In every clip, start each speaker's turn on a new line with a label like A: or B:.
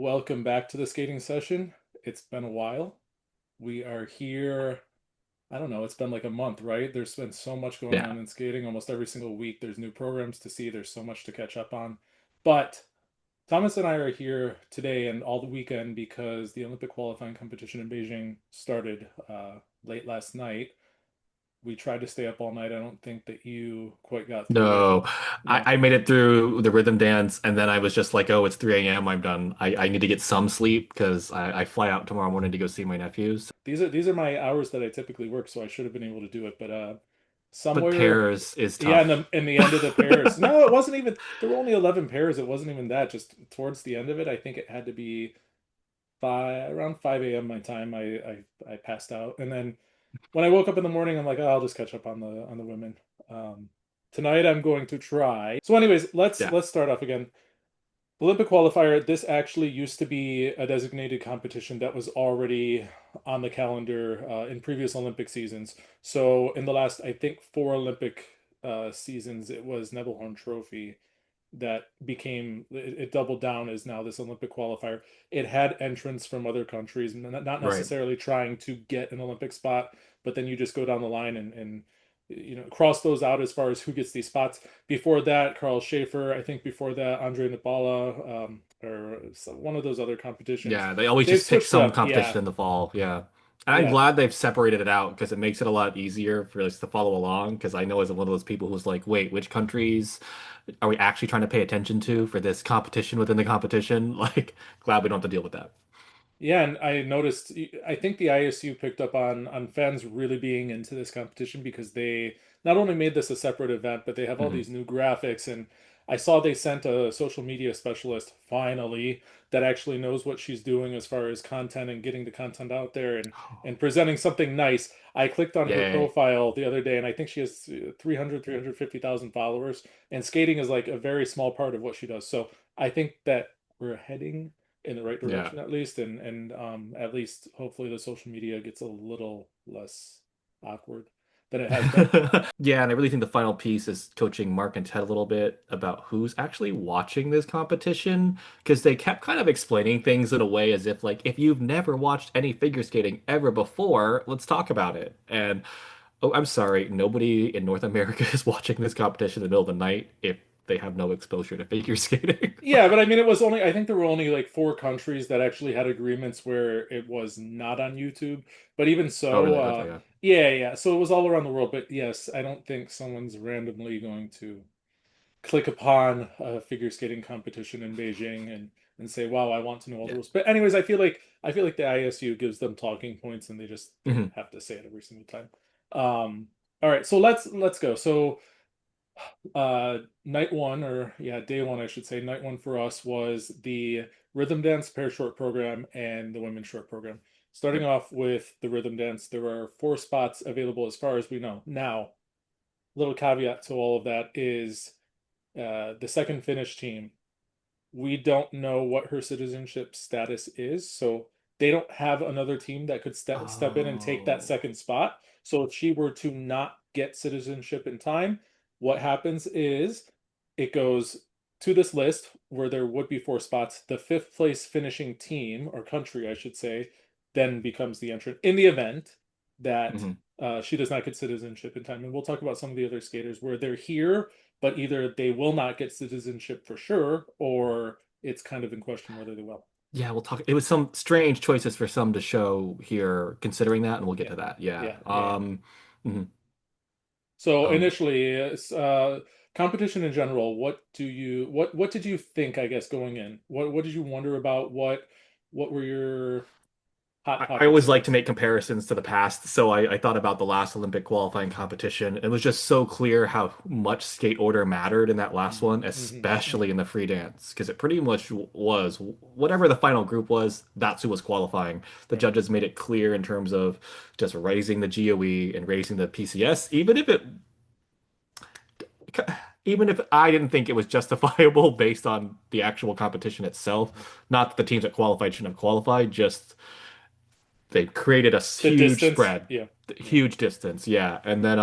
A: Welcome back to the skating session. It's been a while. We are here. I don't know, it's been like a month, right? There's been so much going
B: Yeah.
A: on in skating almost every single week. There's new programs to see, there's so much to catch up on. But Thomas and I are here today and all the weekend because the Olympic qualifying competition in Beijing started late last night. We tried to stay up all night. I don't think that you quite got through it.
B: No,
A: No.
B: I made it through the rhythm dance and then I was just like, oh, it's 3 a.m. I'm done. I need to get some sleep because I fly out tomorrow morning to go see my nephews.
A: These are my hours that I typically work, so I should have been able to do it. But
B: But
A: somewhere,
B: pairs is
A: yeah, in
B: tough.
A: the end of the pairs. No, it wasn't even. There were only 11 pairs. It wasn't even that. Just towards the end of it, I think it had to be around 5 a.m. my time. I passed out, and then when I woke up in the morning, I'm like, oh, I'll just catch up on the women. Um, Tonight I'm going to try. So, anyways,
B: Yeah.
A: let's start off again. Olympic qualifier, this actually used to be a designated competition that was already on the calendar in previous Olympic seasons. So in the last, I think, four Olympic seasons, it was Nebelhorn Trophy that became it doubled down as now this Olympic qualifier. It had entrants from other countries, not
B: Right.
A: necessarily trying to get an Olympic spot, but then you just go down the line and cross those out as far as who gets these spots. Before that, Carl Schaefer. I think before that, Andre Nibala, or one of those other competitions.
B: Yeah, they always
A: They've
B: just pick
A: switched
B: some
A: up. Yeah,
B: competition in the fall. Yeah. And I'm
A: yeah.
B: glad they've separated it out because it makes it a lot easier for us to follow along. Because I know as one of those people who's like, wait, which countries are we actually trying to pay attention to for this competition within the competition? Like, glad we don't have to deal with that.
A: Yeah, and I noticed. I think the ISU picked up on fans really being into this competition because they not only made this a separate event, but they have all
B: Mhm.
A: these new graphics. And I saw they sent a social media specialist finally that actually knows what she's doing as far as content and getting the content out there and presenting something nice. I clicked on her
B: Yay.
A: profile the other day, and I think she has 350,000 followers. And skating is like a very small part of what she does. So I think that we're heading in the right
B: Yeah.
A: direction at least, and at least hopefully the social media gets a little less awkward than it has been.
B: Yeah, and I really think the final piece is coaching Mark and Ted a little bit about who's actually watching this competition because they kept kind of explaining things in a way as if like if you've never watched any figure skating ever before, let's talk about it. And oh, I'm sorry, nobody in North America is watching this competition in the middle of the night if they have no exposure to figure skating.
A: Yeah, but I mean, it was only, I think there were only like four countries that actually had agreements where it was not on YouTube. But even
B: Oh,
A: so,
B: really? Okay, yeah.
A: yeah, yeah. So it was all around the world. But yes, I don't think someone's randomly going to click upon a figure skating competition in Beijing and say, "Wow, I want to know all the
B: Yeah.
A: rules." But anyways, I feel like the ISU gives them talking points, and they just don't
B: Mhm.
A: have to say it every single time. All right, so let's go. So night one, or yeah, day one, I should say, night one for us was the rhythm dance pair short program and the women's short program. Starting
B: Yep.
A: off with the rhythm dance, there are four spots available as far as we know. Now, little caveat to all of that is the second Finnish team. We don't know what her citizenship status is, so they don't have another team that could step in and take that
B: Oh.
A: second spot. So if she were to not get citizenship in time, what happens is it goes to this list where there would be four spots. The fifth place finishing team or country, I should say, then becomes the entrant in the event that
B: Mhm.
A: she does not get citizenship in time. And we'll talk about some of the other skaters where they're here but either they will not get citizenship for sure, or it's kind of in question whether they will.
B: Yeah, we'll talk. It was some strange choices for some to show here, considering that, and we'll get
A: Yeah,
B: to that. Yeah.
A: yeah, yeah, yeah.
B: Mhm.
A: So
B: Um,
A: initially, competition in general. What did you think? I guess going in, what did you wonder about? What were your hot
B: I
A: topics?
B: always
A: I
B: like to
A: guess.
B: make comparisons to the past, so I thought about the last Olympic qualifying competition. It was just so clear how much skate order mattered in that last
A: Hmm
B: one,
A: hmm
B: especially
A: hmm
B: in the free dance, because it pretty much was whatever the final group was, that's who was qualifying. The
A: Right.
B: judges made it clear in terms of just raising the GOE and raising the PCS, even if I didn't think it was justifiable based on the actual competition itself.
A: Mhm.
B: Not that the teams that qualified shouldn't have qualified, just they created a
A: The
B: huge
A: distance.
B: spread,
A: Yeah. Yeah.
B: huge distance, yeah. And then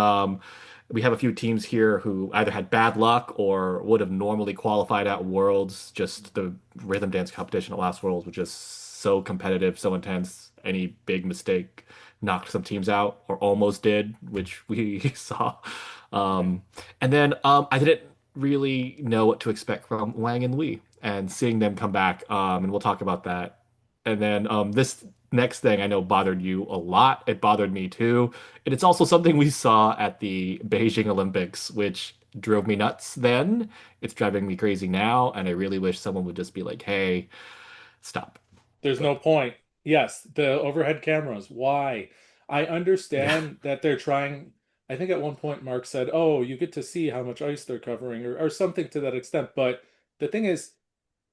B: we have a few teams here who either had bad luck or would have normally qualified at Worlds. Just the rhythm dance competition at last Worlds was just so competitive, so intense. Any big mistake knocked some teams out, or almost did, which we saw.
A: Yeah.
B: Um, and then I didn't really know what to expect from Wang and Liu, and seeing them come back. And we'll talk about that. And then this next thing I know bothered you a lot. It bothered me too. And it's also something we saw at the Beijing Olympics, which drove me nuts then. It's driving me crazy now. And I really wish someone would just be like, hey, stop.
A: There's no
B: But
A: point. Yes, the overhead cameras. Why? I
B: yeah,
A: understand that they're trying. I think at one point Mark said, "Oh, you get to see how much ice they're covering," or something to that extent. But the thing is,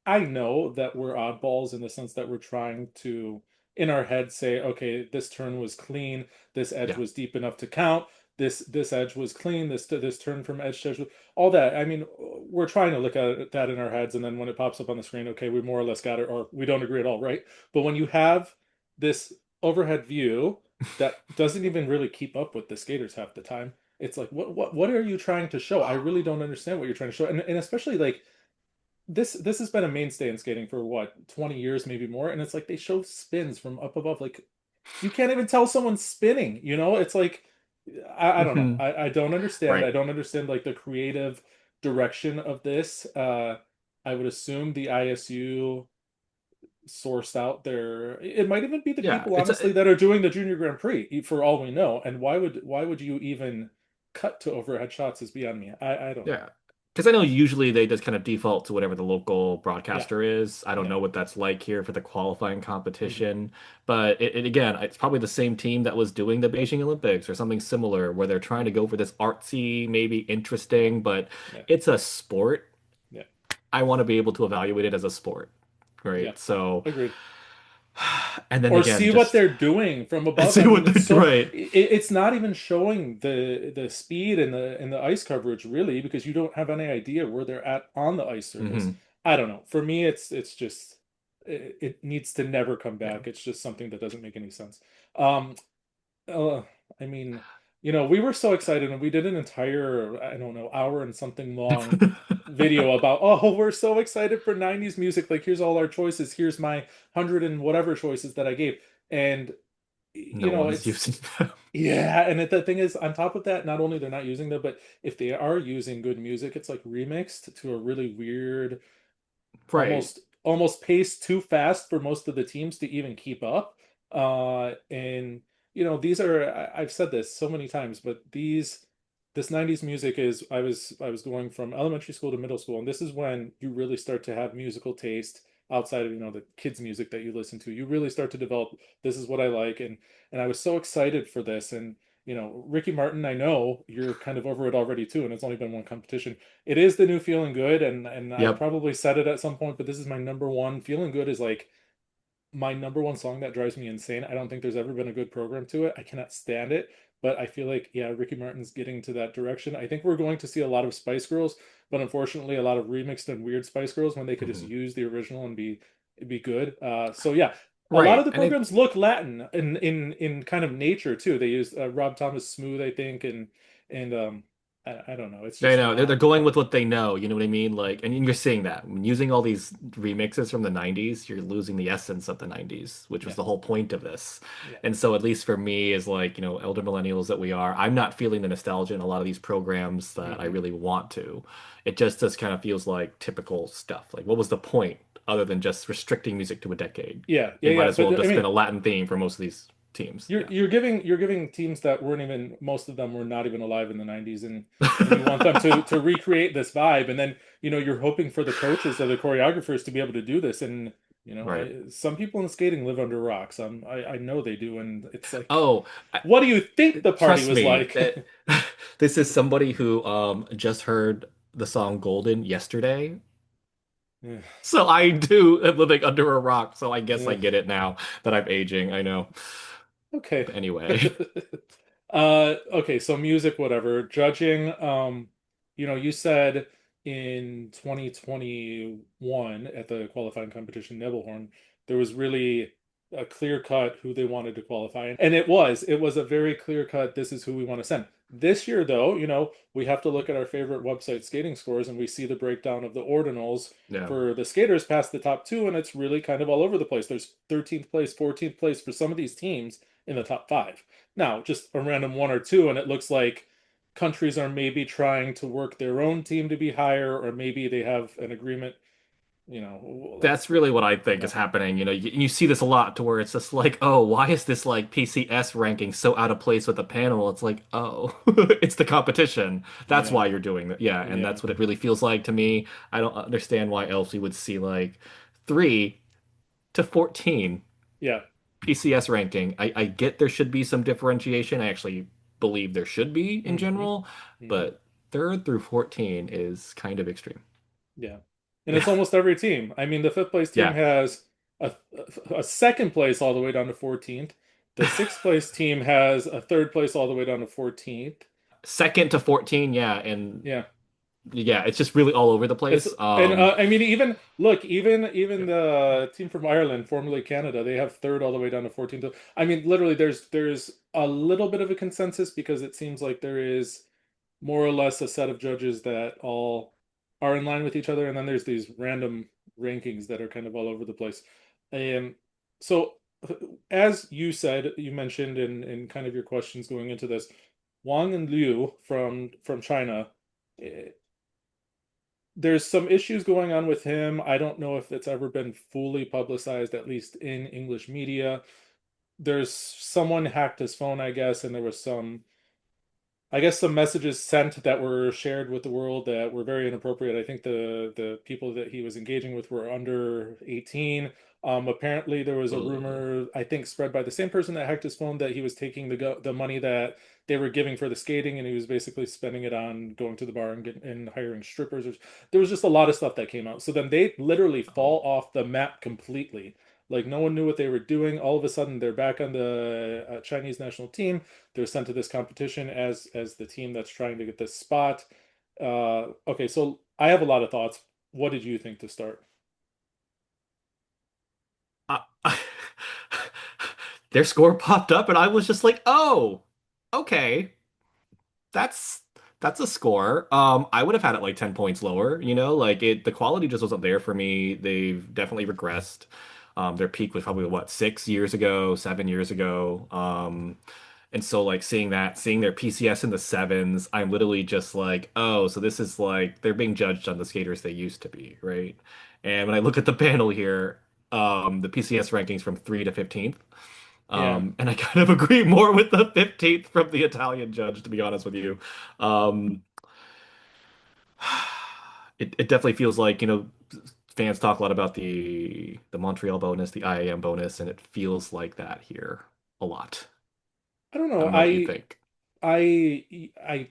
A: I know that we're oddballs in the sense that we're trying to, in our head, say, okay, this turn was clean, this edge
B: yeah.
A: was deep enough to count, this edge was clean, this turn from edge to edge, all that. I mean, we're trying to look at that in our heads, and then when it pops up on the screen, okay, we more or less got it, or we don't agree at all, right? But when you have this overhead view that doesn't even really keep up with the skaters half the time, it's like, what are you trying to show? I really don't understand what you're trying to show, and especially like this has been a mainstay in skating for what, 20 years, maybe more, and it's like they show spins from up above. Like you can't even tell someone's spinning, you know? It's like I don't know.
B: Hmm.
A: I don't understand. I
B: Right.
A: don't understand like the creative direction of this. I would assume the ISU sourced out their, it might even be the
B: Yeah.
A: people
B: It's
A: honestly
B: a,
A: that are doing the Junior Grand Prix for all we know. And why would you even cut to overhead shots is beyond me. I don't know.
B: yeah. Because I know usually they just kind of default to whatever the local
A: Yeah.
B: broadcaster is. I don't
A: Yeah.
B: know what that's like here for the qualifying
A: Hmm.
B: competition. But again, it's probably the same team that was doing the Beijing Olympics or something similar, where they're trying to
A: Hmm.
B: go for this artsy, maybe
A: Yeah.
B: interesting, but
A: Yeah.
B: it's a sport.
A: Yeah.
B: I want to be able to evaluate it as a sport.
A: Yeah.
B: Right. So,
A: Agreed.
B: and then
A: Or
B: again,
A: see what
B: just
A: they're doing from above.
B: see
A: I mean,
B: what
A: it's
B: they're
A: so
B: right.
A: it's not even showing the speed and the ice coverage really because you don't have any idea where they're at on the ice surface.
B: Hmm.
A: I don't know. For me, it's just it needs to never come
B: Yeah.
A: back. It's just something that doesn't make any sense. Um, uh, I mean, we were so excited and we did an entire, I don't know, hour and something long video about, oh, we're so excited for 90s music. Like, here's all our choices. Here's my 100 and whatever choices that I gave. And,
B: No one's
A: it's,
B: using them.
A: yeah. And the thing is, on top of that, not only they're not using them, but if they are using good music, it's like remixed to a really weird,
B: Right.
A: almost paced too fast for most of the teams to even keep up. And these are I've said this so many times, but this 90s music is I was going from elementary school to middle school, and this is when you really start to have musical taste outside of the kids music that you listen to. You really start to develop, this is what I like, and I was so excited for this. And Ricky Martin, I know you're kind of over it already too, and it's only been one competition. It is the new Feeling Good, and I
B: Yep.
A: probably said it at some point, but this is my number one. Feeling Good is like my number one song that drives me insane. I don't think there's ever been a good program to it. I cannot stand it, but I feel like, yeah, Ricky Martin's getting to that direction. I think we're going to see a lot of Spice Girls, but unfortunately a lot of remixed and weird Spice Girls when they could just
B: Hmm.
A: use the original and be good. So yeah, a lot of
B: Right.
A: the
B: And it,
A: programs look Latin in kind of nature too. They use Rob Thomas Smooth, I think, and I don't know. It's
B: I
A: just
B: know they're
A: not.
B: going with what they know. You know what I mean? Like, and you're seeing that when using all these remixes from the 90s, you're losing the essence of the 90s, which was
A: Yeah,
B: the whole point of this.
A: yeah.
B: And so, at least for me, as like, elder millennials that we are, I'm not feeling the nostalgia in a lot of these programs that I
A: Hmm.
B: really want to. It just kind of feels like typical stuff. Like, what was the point other than just restricting music to a decade?
A: Yeah, yeah,
B: It might
A: yeah.
B: as well have
A: But I
B: just been
A: mean,
B: a Latin theme for most of these teams.
A: You're
B: Yeah.
A: you're giving teams that weren't even, most of them were not even alive in the 90s, and you want them to recreate this vibe, and then you're hoping for the coaches or the choreographers to be able to do this. And
B: Right.
A: some people in skating live under rocks. I know they do, and it's like,
B: Oh,
A: what do you think the party
B: trust
A: was
B: me
A: like?
B: that this is somebody who just heard the song Golden yesterday.
A: Yeah,
B: So I do am living under a rock, so I guess I
A: yeah.
B: get it now that I'm aging. I know.
A: Okay.
B: But anyway.
A: Okay, so music, whatever. Judging, you said in 2021 at the qualifying competition, Nebelhorn, there was really a clear cut who they wanted to qualify. And it was a very clear cut, this is who we want to send. This year, though, we have to look at our favorite website skating scores and we see the breakdown of the ordinals
B: Yeah.
A: for the skaters past the top two, and it's really kind of all over the place. There's 13th place, 14th place for some of these teams in the top five. Now, just a random one or two, and it looks like countries are maybe trying to work their own team to be higher, or maybe they have an agreement, like,
B: That's really what I think
A: yeah,
B: is happening. You see this a lot to where it's just like, oh, why is this like PCS ranking so out of place with the panel? It's like, oh, it's the competition. That's
A: yeah,
B: why you're doing that. Yeah, and
A: yeah,
B: that's what it really feels like to me. I don't understand why else we would see like 3 to 14
A: yeah.
B: PCS ranking. I get there should be some differentiation. I actually believe there should be in
A: Hmm.
B: general,
A: Hmm.
B: but 3rd through 14 is kind of extreme.
A: Yeah. And it's almost every team. I mean, the fifth place team
B: Yeah.
A: has a, a second place all the way down to 14th. The sixth place team has a third place all the way down to 14th.
B: 2nd to 14, yeah, and
A: Yeah.
B: yeah, it's just really all over the
A: It's
B: place.
A: and I mean even look even the team from Ireland, formerly Canada, they have third all the way down to 14th. I mean literally there's a little bit of a consensus because it seems like there is more or less a set of judges that all are in line with each other, and then there's these random rankings that are kind of all over the place. And so, as you said, you mentioned in kind of your questions going into this, Wang and Liu from China. eh, There's some issues going on with him. I don't know if it's ever been fully publicized, at least in English media. There's someone hacked his phone, I guess, and there was some messages sent that were shared with the world that were very inappropriate. I think the people that he was engaging with were under 18. Apparently there was a
B: Ugh.
A: rumor, I think spread by the same person that hacked his phone, that he was taking the money that they were giving for the skating and he was basically spending it on going to the bar and hiring strippers. There was just a lot of stuff that came out. So then they literally fall
B: Oh.
A: off the map completely. Like no one knew what they were doing. All of a sudden, they're back on the Chinese national team. They're sent to this competition as the team that's trying to get this spot. Okay, so I have a lot of thoughts. What did you think to start?
B: I- Their score popped up, and I was just like, "Oh, okay, that's that's a score." I would have had it like 10 points lower. Like the quality just wasn't there for me. They've definitely regressed. Their peak was probably what, 6 years ago, 7 years ago. And so like seeing their PCS in the sevens, I'm literally just like, oh, so this is like they're being judged on the skaters they used to be, right? And when I look at the panel here, the PCS rankings from 3 to 15th.
A: Yeah,
B: And I kind of agree more with the 15th from the Italian judge, to be honest with you. Um, it definitely feels like, fans talk a lot about the Montreal bonus, the IAM bonus, and it feels like that here a lot.
A: I don't
B: I
A: know.
B: don't know what you think.
A: I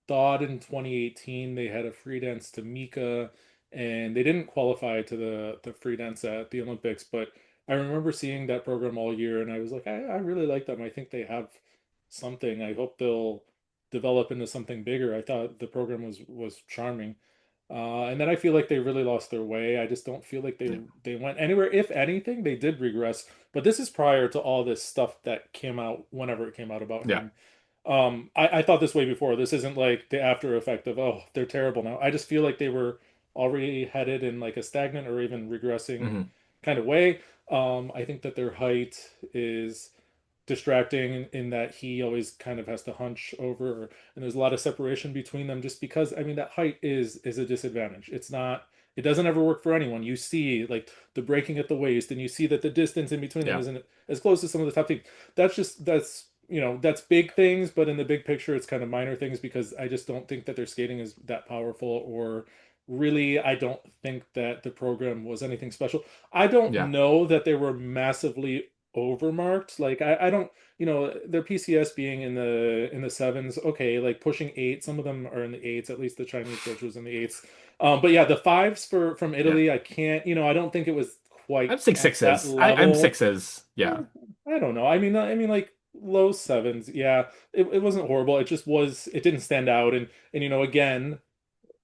A: thought in 2018 they had a free dance to Mika, and they didn't qualify to the free dance at the Olympics, but I remember seeing that program all year, and I was like, I really like them. I think they have something. I hope they'll develop into something bigger. I thought the program was charming. And then I feel like they really lost their way. I just don't feel like
B: Yeah.
A: they went anywhere. If anything, they did regress. But this is prior to all this stuff that came out whenever it came out about
B: Yeah.
A: him. I thought this way before. This isn't like the after effect of, oh, they're terrible now. I just feel like they were already headed in like a stagnant or even regressing
B: Hmm.
A: kind of way. I think that their height is distracting in that he always kind of has to hunch over, and there's a lot of separation between them just because I mean that height is a disadvantage. It doesn't ever work for anyone. You see like the breaking at the waist, and you see that the distance in between them
B: Yeah.
A: isn't as close as some of the top teams. That's big things, but in the big picture it's kind of minor things because I just don't think that their skating is that powerful, or really I don't think that the program was anything special. I don't
B: Yeah.
A: know that they were massively overmarked. Like I don't, their PCS being in the sevens, okay, like pushing eight. Some of them are in the eights. At least the Chinese judge was in the eights. But yeah, the fives from
B: Yeah.
A: Italy, I can't. I don't think it was quite
B: I'm six
A: at that
B: sixes. I'm
A: level.
B: sixes.
A: Eh,
B: Yeah.
A: I don't know. I mean, like low sevens. Yeah, it wasn't horrible. It just was. It didn't stand out. And again,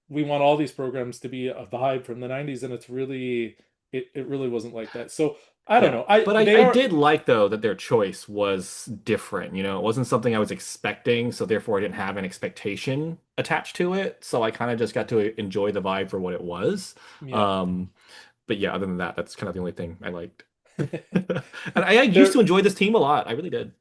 A: we want all these programs to be a vibe from the 90s, and it really wasn't like that. So I don't
B: Yeah.
A: know. I
B: But
A: they
B: I
A: are
B: did like though that their choice was different. It wasn't something I was expecting, so therefore I didn't have an expectation attached to it. So I kind of just got to enjoy the vibe for what it was.
A: yeah.
B: Um, but yeah, other than that, that's kind of the only thing I liked. And I used
A: They're
B: to enjoy this team a lot. I really did.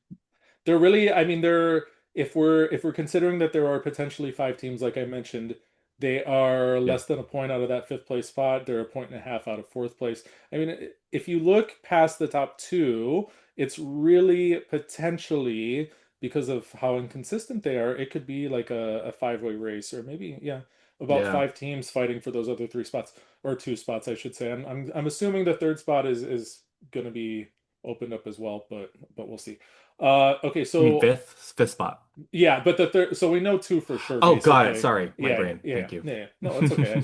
A: They're really, I mean, they're if we're considering that there are potentially five teams, like I mentioned, they are
B: Yeah.
A: less than a point out of that fifth place spot. They're a point and a half out of fourth place. I mean, if you look past the top two, it's really potentially because of how inconsistent they are. It could be like a five-way race, or maybe yeah, about
B: Yeah.
A: five teams fighting for those other three spots or two spots, I should say. I'm assuming the third spot is going to be opened up as well, but we'll see. Okay,
B: You mean
A: so
B: fifth spot?
A: yeah, but the third, so we know two for sure,
B: Oh, got it.
A: basically.
B: Sorry, my
A: Yeah,
B: brain.
A: yeah,
B: Thank you.
A: yeah, yeah. No, it's okay.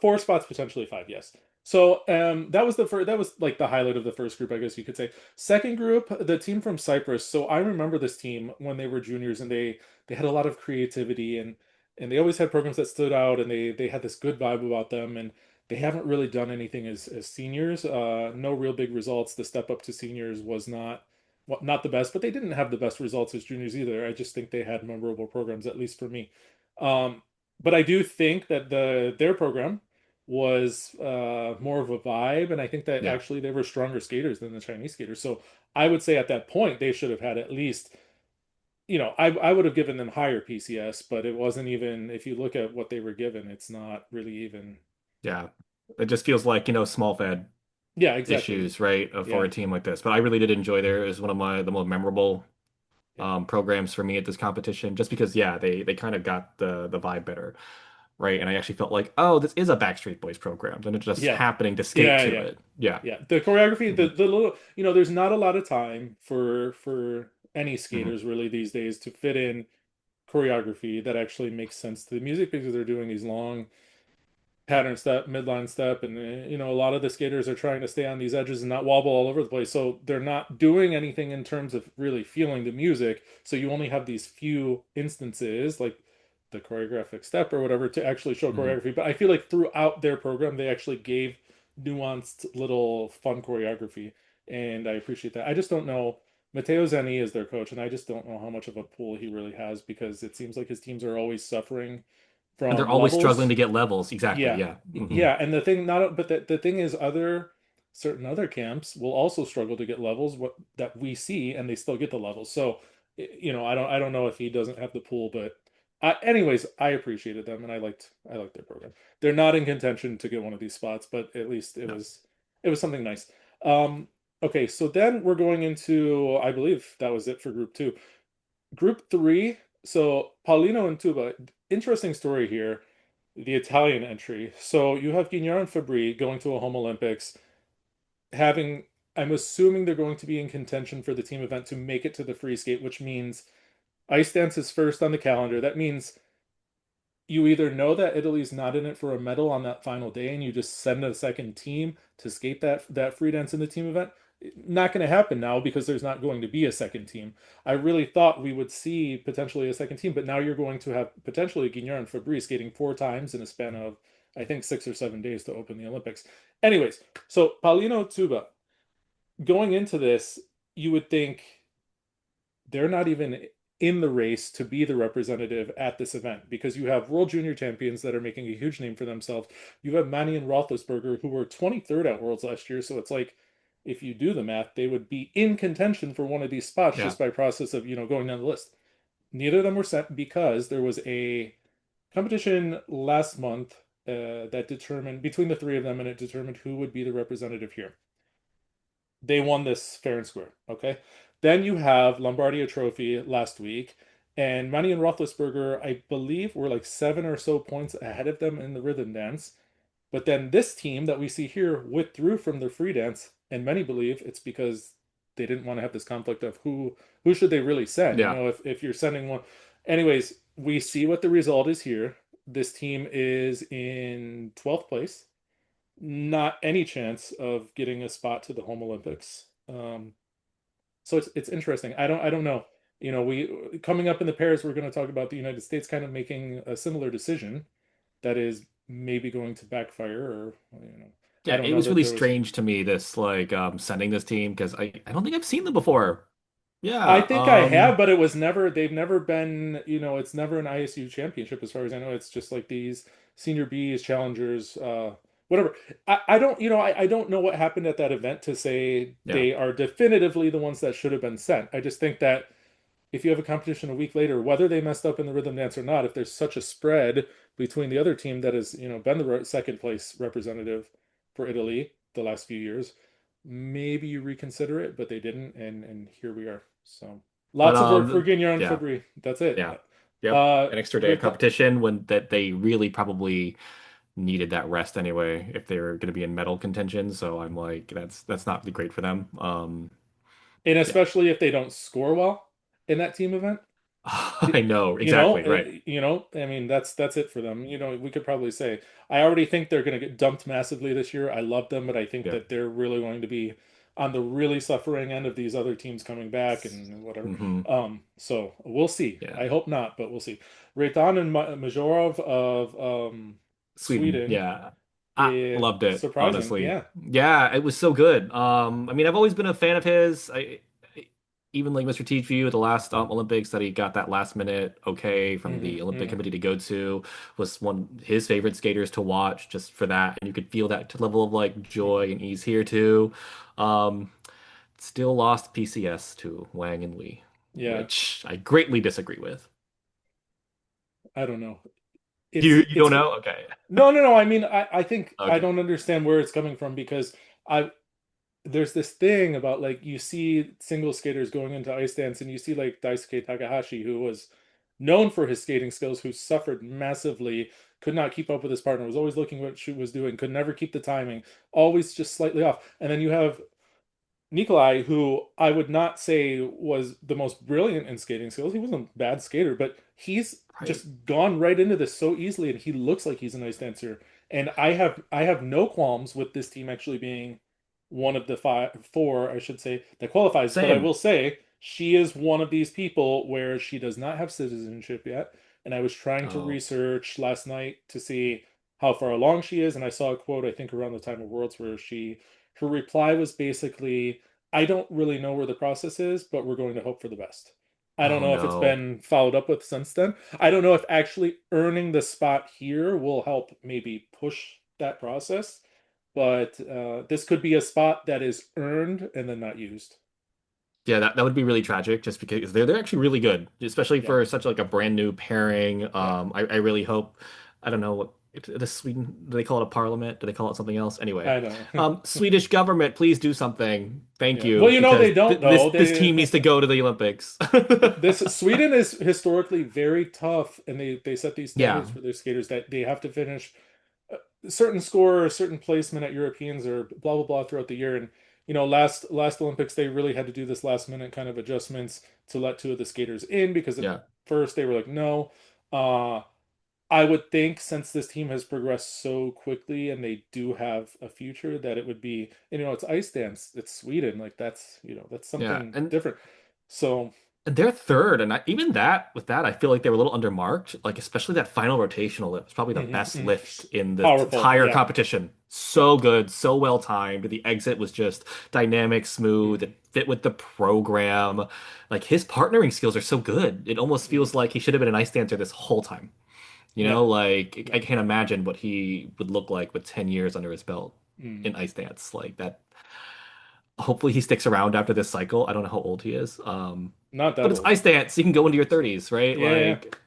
A: Four spots, potentially five. Yes. So, that was the first. That was like the highlight of the first group, I guess you could say. Second group, the team from Cyprus. So I remember this team when they were juniors, and they had a lot of creativity, and they always had programs that stood out, and they had this good vibe about them, and they haven't really done anything as seniors. No real big results. The step up to seniors was not well, not the best, but they didn't have the best results as juniors either. I just think they had memorable programs, at least for me. Um, but I do think that their program was more of a vibe, and I think that
B: Yeah.
A: actually they were stronger skaters than the Chinese skaters. So I would say at that point they should have had at least, I would have given them higher PCS, but it wasn't even. If you look at what they were given, it's not really even.
B: Yeah. It just feels like, small fed
A: Yeah, exactly.
B: issues, right, for
A: Yeah,
B: a team like this. But I really did enjoy there. It was one of the most memorable
A: yeah,
B: programs for me at this competition, just because, yeah, they kind of got the vibe better, right? And I actually felt like, oh, this is a Backstreet Boys program, than it's just
A: yeah,
B: happening to skate
A: yeah,
B: to
A: yeah.
B: it. Yeah.
A: Yeah, the choreography,
B: Hmm.
A: the little, there's not a lot of time for any
B: Hmm.
A: skaters really these days to fit in choreography that actually makes sense to the music because they're doing these long pattern step, midline step, and a lot of the skaters are trying to stay on these edges and not wobble all over the place. So they're not doing anything in terms of really feeling the music. So you only have these few instances like the choreographic step or whatever to actually show
B: Hmm.
A: choreography. But I feel like throughout their program, they actually gave nuanced little fun choreography, and I appreciate that. I just don't know. Matteo Zeni is their coach, and I just don't know how much of a pull he really has because it seems like his teams are always suffering
B: And they're
A: from
B: always struggling
A: levels.
B: to get levels. Exactly.
A: Yeah,
B: Yeah. Hmm.
A: yeah, and the thing not but the thing is other certain other camps will also struggle to get levels what that we see and they still get the levels. So I don't know if he doesn't have the pool, but anyways, I appreciated them and I liked their program. They're not in contention to get one of these spots, but at least it
B: No.
A: was it was something nice. Um okay, so then we're going into I believe that was it for group 2. Group 3, so Paulino and Tuba, interesting story here, the Italian entry. So you have Guignard and Fabry going to a home Olympics, having, I'm assuming they're going to be in contention for the team event to make it to the free skate, which means ice dance is first on the calendar. That means you either know that Italy's not in it for a medal on that final day and you just send a second team to skate that free dance in the team event. Not going to happen now because there's not going to be a second team. I really thought we would see potentially a second team, but now you're going to have potentially Guignard and Fabrice skating four times in a span of I think 6 or 7 days to open the Olympics. Anyways, so Paulino Tuba, going into this, you would think they're not even in the race to be the representative at this event because you have world junior champions that are making a huge name for themselves. You have Manny and Roethlisberger who were 23rd at Worlds last year, so it's like if you do the math, they would be in contention for one of these spots
B: Yeah.
A: just by process of going down the list. Neither of them were sent because there was a competition last month that determined between the three of them, and it determined who would be the representative here. They won this fair and square. Okay. Then you have Lombardia Trophy last week, and Manny and Roethlisberger, I believe, were like 7 or so points ahead of them in the rhythm dance. But then this team that we see here withdrew from their free dance, and many believe it's because they didn't want to have this conflict of who should they really send.
B: Yeah.
A: If you're sending one, anyways, we see what the result is here. This team is in 12th place, not any chance of getting a spot to the home Olympics. So it's interesting. I don't know. We coming up in the pairs, we're going to talk about the United States kind of making a similar decision that is maybe going to backfire, or. I
B: Yeah,
A: don't
B: it
A: know
B: was
A: that
B: really
A: there was.
B: strange to me this like sending this team because I don't think I've seen them before.
A: I
B: Yeah,
A: think I have, but it was never, they've never been, it's never an ISU championship as far as I know. It's just like these senior B's, challengers, whatever. I don't, I don't know what happened at that event to say
B: yeah.
A: they are definitively the ones that should have been sent. I just think that if you have a competition a week later, whether they messed up in the rhythm dance or not, if there's such a spread between the other team that has, been the second place representative for Italy the last few years, maybe you reconsider it, but they didn't, and here we are. So
B: But
A: lots of work for Guignon and
B: yeah,
A: Fabry. That's it.
B: yeah. Yep.
A: Uh,
B: An extra day of
A: Rita,
B: competition when that they really probably needed that rest anyway if they were going to be in medal contention. So I'm like, that's not really great for them.
A: and
B: Yeah.
A: especially if they don't score well in that team event.
B: I know, exactly, right.
A: I mean, that's it for them. We could probably say I already think they're going to get dumped massively this year. I love them, but I think
B: Yeah.
A: that they're really going to be on the really suffering end of these other teams coming back and whatever.
B: Hmm.
A: So we'll see.
B: Yeah.
A: I hope not, but we'll see. Rayton and Majorov of
B: Sweden.
A: Sweden,
B: Yeah. I loved it,
A: surprising.
B: honestly.
A: Yeah.
B: Yeah, it was so good. I mean, I've always been a fan of his. Even like Mr. Teach the last Olympics that he got that last minute okay from
A: Hmm.
B: the Olympic
A: Hmm.
B: Committee to go to was one his favorite skaters to watch just for that, and you could feel that level of like joy and ease here too. Um, Still lost PCS to Wang and Liu,
A: Yeah.
B: which I greatly disagree with.
A: I don't know.
B: You don't
A: It's
B: know? Okay.
A: no, no, no. I mean, I think I
B: Okay.
A: don't understand where it's coming from because I there's this thing about like you see single skaters going into ice dance and you see like Daisuke Takahashi who was known for his skating skills who suffered massively, could not keep up with his partner, was always looking what she was doing, could never keep the timing, always just slightly off. And then you have Nikolai, who I would not say was the most brilliant in skating skills. He wasn't a bad skater, but he's
B: Right.
A: just gone right into this so easily, and he looks like he's an ice dancer. And I have no qualms with this team actually being one of the four, I should say, that qualifies. But I
B: Same.
A: will say she is one of these people where she does not have citizenship yet. And I was trying to
B: Oh,
A: research last night to see how far along she is, and I saw a quote I think around the time of Worlds where her reply was basically, I don't really know where the process is, but we're going to hope for the best. I don't
B: oh
A: know if it's
B: no.
A: been followed up with since then. I don't know if actually earning the spot here will help maybe push that process, but this could be a spot that is earned and then not used.
B: Yeah, that would be really tragic just because they're actually really good, especially
A: Yeah,
B: for such like a brand new pairing.
A: yeah,
B: I really hope I don't know what if the Sweden do they call it a parliament? Do they call it something else? Anyway,
A: I know.
B: Swedish government, please do something. Thank
A: Yeah. Well,
B: you, because
A: they don't
B: this
A: know.
B: this team needs to go to the Olympics.
A: This Sweden is historically very tough, and they set these
B: Yeah,
A: standards for their skaters that they have to finish a certain score or a certain placement at Europeans or blah blah blah throughout the year. And last Olympics they really had to do this last minute kind of adjustments to let two of the skaters in because at
B: yeah,
A: first they were like no. Uh, I would think since this team has progressed so quickly and they do have a future that it would be, it's ice dance, it's Sweden, like that's
B: yeah,
A: something different. So,
B: and they're third, and even that with that, I feel like they were a little undermarked. Like especially that final rotational lift was probably the
A: mhm,
B: best
A: mhm.
B: lift in the
A: Powerful,
B: entire
A: yeah,
B: competition.
A: yeah.
B: So good, so well timed. The exit was just dynamic, smooth.
A: Mhm,
B: It fit with the program. Like his partnering skills are so good. It almost
A: mhm.
B: feels like he should have been an ice dancer this whole time.
A: Yeah,
B: Like
A: yeah.
B: I can't imagine what he would look like with 10 years under his belt in
A: Mhm.
B: ice dance. Like that hopefully he sticks around after this cycle. I don't know how old he is.
A: Not
B: But
A: that
B: it's
A: old.
B: ice dance. You can go into your 30s, right?
A: Yeah, yeah.
B: Like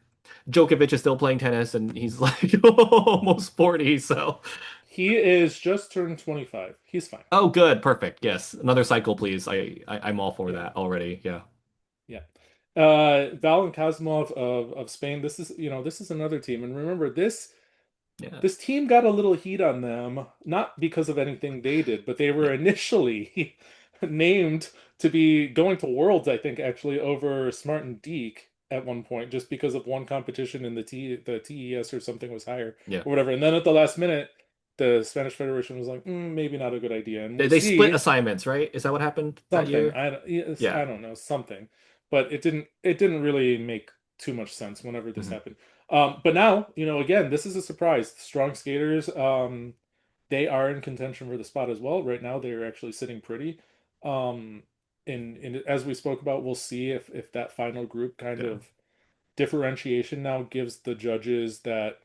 B: Djokovic is still playing tennis and he's like almost 40. So,
A: He is just turned 25. He's fine.
B: oh, good. Perfect. Yes. Another cycle, please. I'm all for
A: Yeah,
B: that already. Yeah.
A: yeah. Val Kazimov of Spain. This is another team. And remember,
B: Yeah.
A: this team got a little heat on them, not because of anything they did, but they were
B: Yeah.
A: initially named to be going to Worlds, I think, actually, over Smart and Deke at one point, just because of one competition in the TES or something was higher
B: Yeah.
A: or whatever. And then at the last minute, the Spanish Federation was like, maybe not a good idea. And
B: They,
A: we'll
B: they split
A: see
B: assignments, right? Is that what happened that
A: something.
B: year?
A: I don't, yes,
B: Yeah.
A: I don't know, something. But it didn't really make too much sense whenever this
B: Hmm.
A: happened. But now, again, this is a surprise. Strong skaters. they are in contention for the spot as well. Right now, they're actually sitting pretty. Um, and as we spoke about, we'll see if that final group kind
B: Yeah.
A: of differentiation now gives the judges that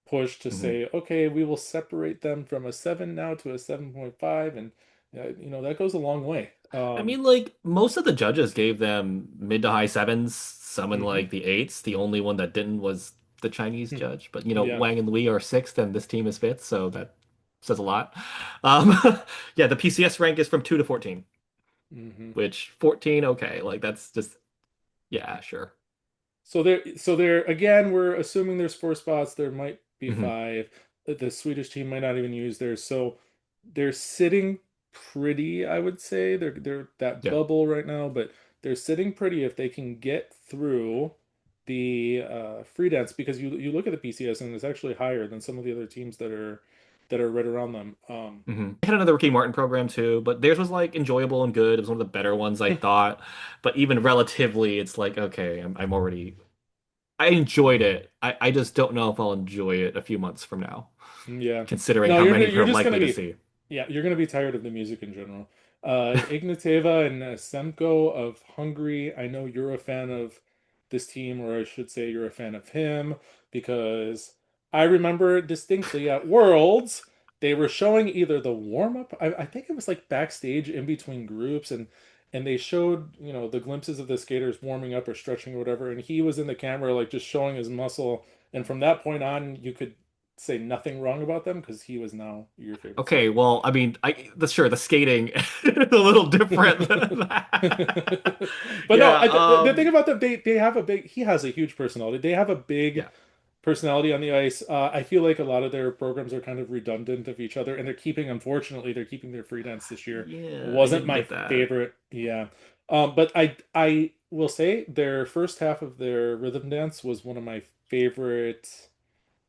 A: push to
B: Mhm.
A: say, okay, we will separate them from a 7 now to a 7.5, and that goes a long way.
B: I mean, like most of the judges gave them mid to high sevens, some in
A: Mhm.
B: like the eights. The only one that didn't was the Chinese judge. But
A: Yeah.
B: Wang and Liu are sixth, and this team is fifth, so that says a lot. Um, yeah, the PCS rank is from 2 to 14,
A: hmm
B: which 14, okay, like that's just yeah, sure.
A: So there again, we're assuming there's 4 spots. There might be
B: Hmm.
A: 5. The Swedish team might not even use theirs. So they're sitting pretty, I would say. They're that
B: Yeah.
A: bubble right now, but they're sitting pretty if they can get through the free dance, because you look at the PCS and it's actually higher than some of the other teams that are right around them.
B: They had another Ricky Martin program too, but theirs was like enjoyable and good. It was one of the better ones I thought. But even relatively, it's like, okay, I'm already I enjoyed it. I just don't know if I'll enjoy it a few months from now,
A: Yeah.
B: considering
A: No,
B: how many
A: you're
B: we're
A: just gonna
B: likely to
A: be,
B: see.
A: yeah, you're gonna be tired of the music in general. Ignateva and Semko of Hungary. I know you're a fan of this team, or I should say you're a fan of him, because I remember distinctly at Worlds they were showing either the warm up. I think it was like backstage in between groups, and they showed the glimpses of the skaters warming up or stretching or whatever, and he was in the camera like just showing his muscle. And from that point on, you could say nothing wrong about them because he was now your favorite
B: Okay,
A: skater.
B: well, I mean, the skating is a little different than
A: But
B: that.
A: no,
B: Yeah,
A: the thing about them, they have a big. He has a huge personality. They have a big
B: yeah,
A: personality on the ice. I feel like a lot of their programs are kind of redundant of each other, and unfortunately, they're keeping their free dance this year.
B: yeah, I
A: Wasn't
B: didn't
A: my
B: get that.
A: favorite. Yeah. But I will say their first half of their rhythm dance was one of my favorite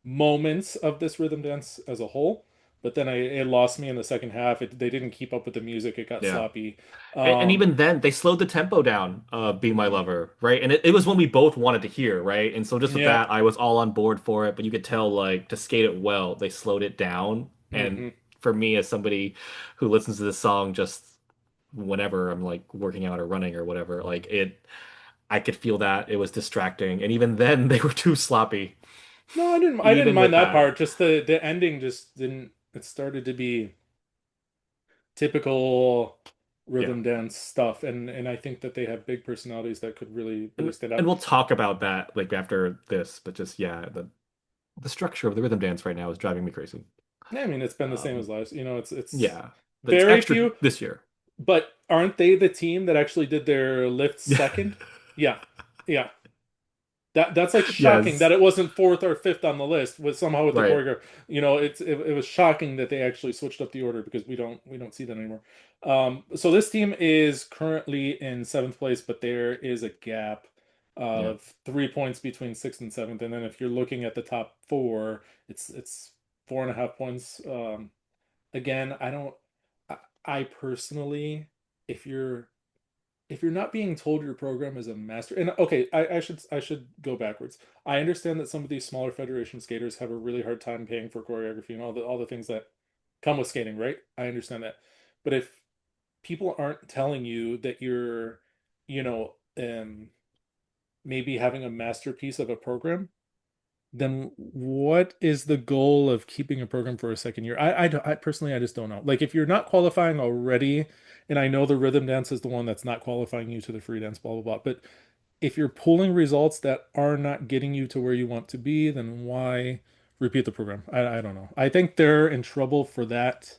A: moments of this rhythm dance as a whole. But then it lost me in the second half. They didn't keep up with the music. It got
B: Yeah.
A: sloppy.
B: And
A: Um,
B: even then, they slowed the tempo down of Be My
A: mhm.
B: Lover, right? And it was one we both wanted to hear, right? And so just with
A: Yeah.
B: that, I was all on board for it. But you could tell, like, to skate it well, they slowed it down. And
A: hmm
B: for me, as somebody who listens to this song just whenever I'm like working out or running or whatever, I could feel that it was distracting. And even then, they were too sloppy,
A: No, I didn't
B: even
A: mind
B: with
A: that
B: that.
A: part. Just the ending just didn't. It started to be typical
B: Yeah.
A: rhythm dance stuff, and I think that they have big personalities that could really stand
B: And
A: out.
B: we'll talk about that like after this, but just yeah, the structure of the rhythm dance right now is driving me crazy.
A: Yeah, I mean, it's been the same as
B: Um,
A: last. It's
B: yeah, but it's
A: very
B: extra
A: few,
B: this year.
A: but aren't they the team that actually did their lift second? Yeah, yeah. That's like shocking
B: Yes,
A: that it wasn't fourth or fifth on the list with somehow with the
B: right.
A: choreographer. It was shocking that they actually switched up the order because we don't see that anymore. So this team is currently in seventh place, but there is a gap
B: Yeah.
A: of 3 points between sixth and seventh. And then if you're looking at the top four, it's 4.5 points. Again, I don't. I personally, if you're not being told your program is a master, and okay, I should go backwards. I understand that some of these smaller federation skaters have a really hard time paying for choreography and all the things that come with skating, right? I understand that. But if people aren't telling you that you're, you know, maybe having a masterpiece of a program, then what is the goal of keeping a program for a second year? I personally, I just don't know. Like, if you're not qualifying already, and I know the rhythm dance is the one that's not qualifying you to the free dance, blah, blah, blah. But if you're pulling results that are not getting you to where you want to be, then why repeat the program? I don't know. I think they're in trouble for that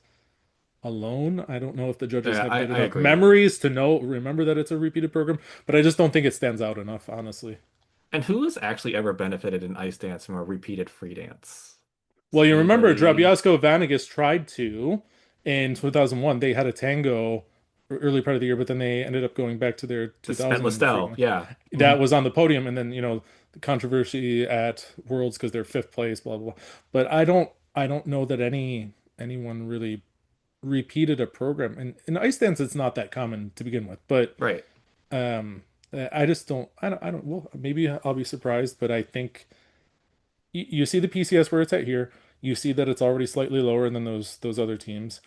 A: alone. I don't know if the judges
B: Yeah,
A: have good
B: I
A: enough
B: agree.
A: memories to remember that it's a repeated program, but I just don't think it stands out enough, honestly.
B: And who has actually ever benefited in ice dance from a repeated free dance? Does
A: Well, you remember
B: anybody?
A: Drobiazko Vanagas tried to in 2001. They had a tango early part of the year, but then they ended up going back to their
B: The Spent
A: 2000
B: Listel,
A: frequently.
B: yeah.
A: That was on the podium, and then the controversy at Worlds because they're fifth place, blah blah blah. But I don't know that anyone really repeated a program. And in ice dance, it's not that common to begin with. But
B: Right.
A: I just don't. I don't. Well, maybe I'll be surprised, but I think you see the PCS where it's at here. You see that it's already slightly lower than those other teams.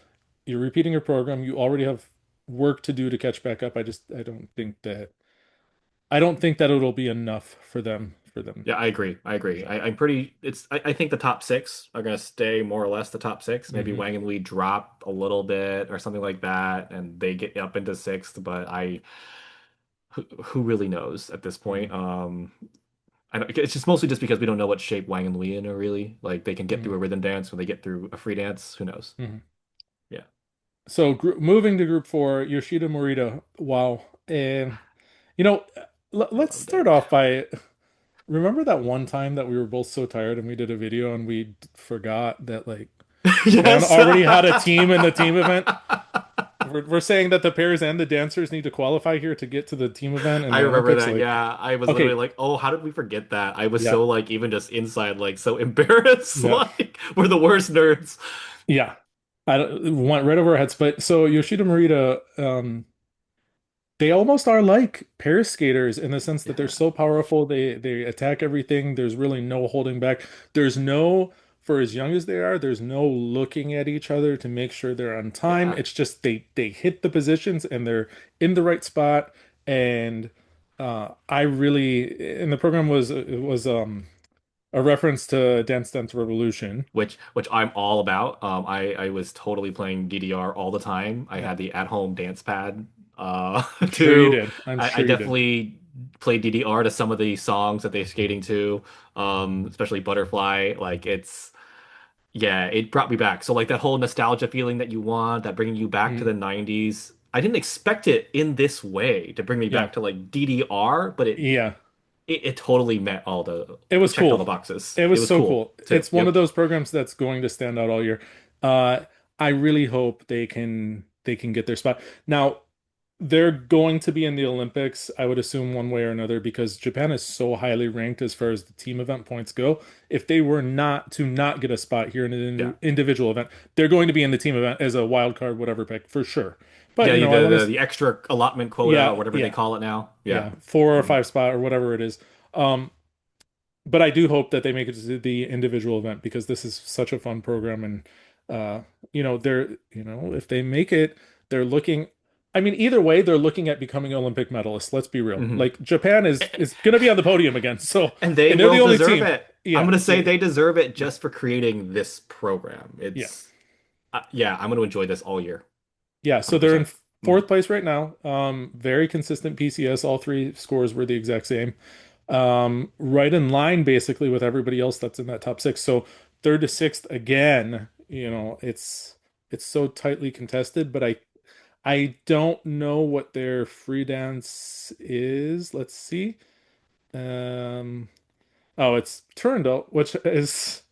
A: You're repeating your program. You already have work to do to catch back up. I don't think that it'll be enough for them.
B: Yeah, I agree. I agree. I'm pretty. I think the top six are going to stay more or less the top six. Maybe
A: Hmm.
B: Wang and Lee drop a little bit or something like that, and they get up into sixth. But who really knows at this point?
A: Hmm.
B: I don't, it's just mostly just because we don't know what shape Wang and Lee in are really. Like they can get through
A: Hmm.
B: a rhythm dance when they get through a free dance. Who knows?
A: Hmm.
B: Yeah.
A: So moving to group four, Yoshida Morita. Wow. And you know, let's
B: Love
A: start
B: that.
A: off by remember that one time that we were both so tired and we did a video and we forgot that like Japan
B: Yes.
A: already had a team in the team event. We're saying that the pairs and the dancers need to qualify here to get to the team event in
B: I
A: the
B: remember
A: Olympics.
B: that.
A: Like,
B: Yeah, I was literally
A: okay,
B: like, "Oh, how did we forget that?" I was
A: yeah,
B: so like even just inside like so embarrassed.
A: yeah,
B: Like we're the worst nerds.
A: yeah. I went right over our heads. But so Yoshida Morita, they almost are like pair skaters in the sense that they're
B: Yeah.
A: so powerful. They attack everything. There's really no holding back. There's no, for as young as they are, there's no looking at each other to make sure they're on time.
B: Yeah.
A: It's just they hit the positions and they're in the right spot. And I really, and the program was a reference to Dance Dance Revolution.
B: Which I'm all about. I was totally playing DDR all the time. I
A: Yeah,
B: had the at-home dance pad
A: I'm sure you
B: too.
A: did. I'm
B: I
A: sure you did.
B: definitely played DDR to some of the songs that they're skating to, especially Butterfly. Like it's yeah, it brought me back. So like that whole nostalgia feeling that you want, that bringing you back to
A: Mhm.
B: the 90s. I didn't expect it in this way to bring me
A: Yeah,
B: back to like DDR, but
A: yeah.
B: it totally met all
A: It was
B: checked all the
A: cool.
B: boxes.
A: It
B: It
A: was
B: was
A: so
B: cool
A: cool.
B: too.
A: It's one of
B: Yep.
A: those programs that's going to stand out all year. Uh, I really hope they can get their spot. Now, they're going to be in the Olympics, I would assume one way or another, because Japan is so highly ranked as far as the team event points go. If they were not get a spot here in an
B: Yeah.
A: individual event, they're going to be in the team event as a wild card, whatever pick for sure. But
B: Yeah,
A: I want to,
B: the extra allotment quota or
A: yeah,
B: whatever they
A: yeah,
B: call it now. Yeah.
A: yeah, 4 or 5
B: Mhm.
A: spot or whatever it is. Um, but I do hope that they make it to the individual event because this is such a fun program and uh if they make it, they're looking, I mean, either way they're looking at becoming Olympic medalists. Let's be real.
B: Mhm.
A: Like Japan is going to be on the podium again. So,
B: And they
A: and they're
B: will
A: the only
B: deserve
A: team.
B: it. I'm
A: Yeah.
B: gonna say
A: They,
B: they deserve it
A: yeah.
B: just for creating this program.
A: Yeah.
B: It's yeah, I'm gonna enjoy this all year.
A: Yeah, so they're in
B: 100%.
A: fourth place right now. Very consistent PCS. All three scores were the exact same. Right in line basically with everybody else that's in that top six. So third to sixth again, it's so tightly contested, but I don't know what their free dance is. Let's see. Um, oh, it's Turandot, which is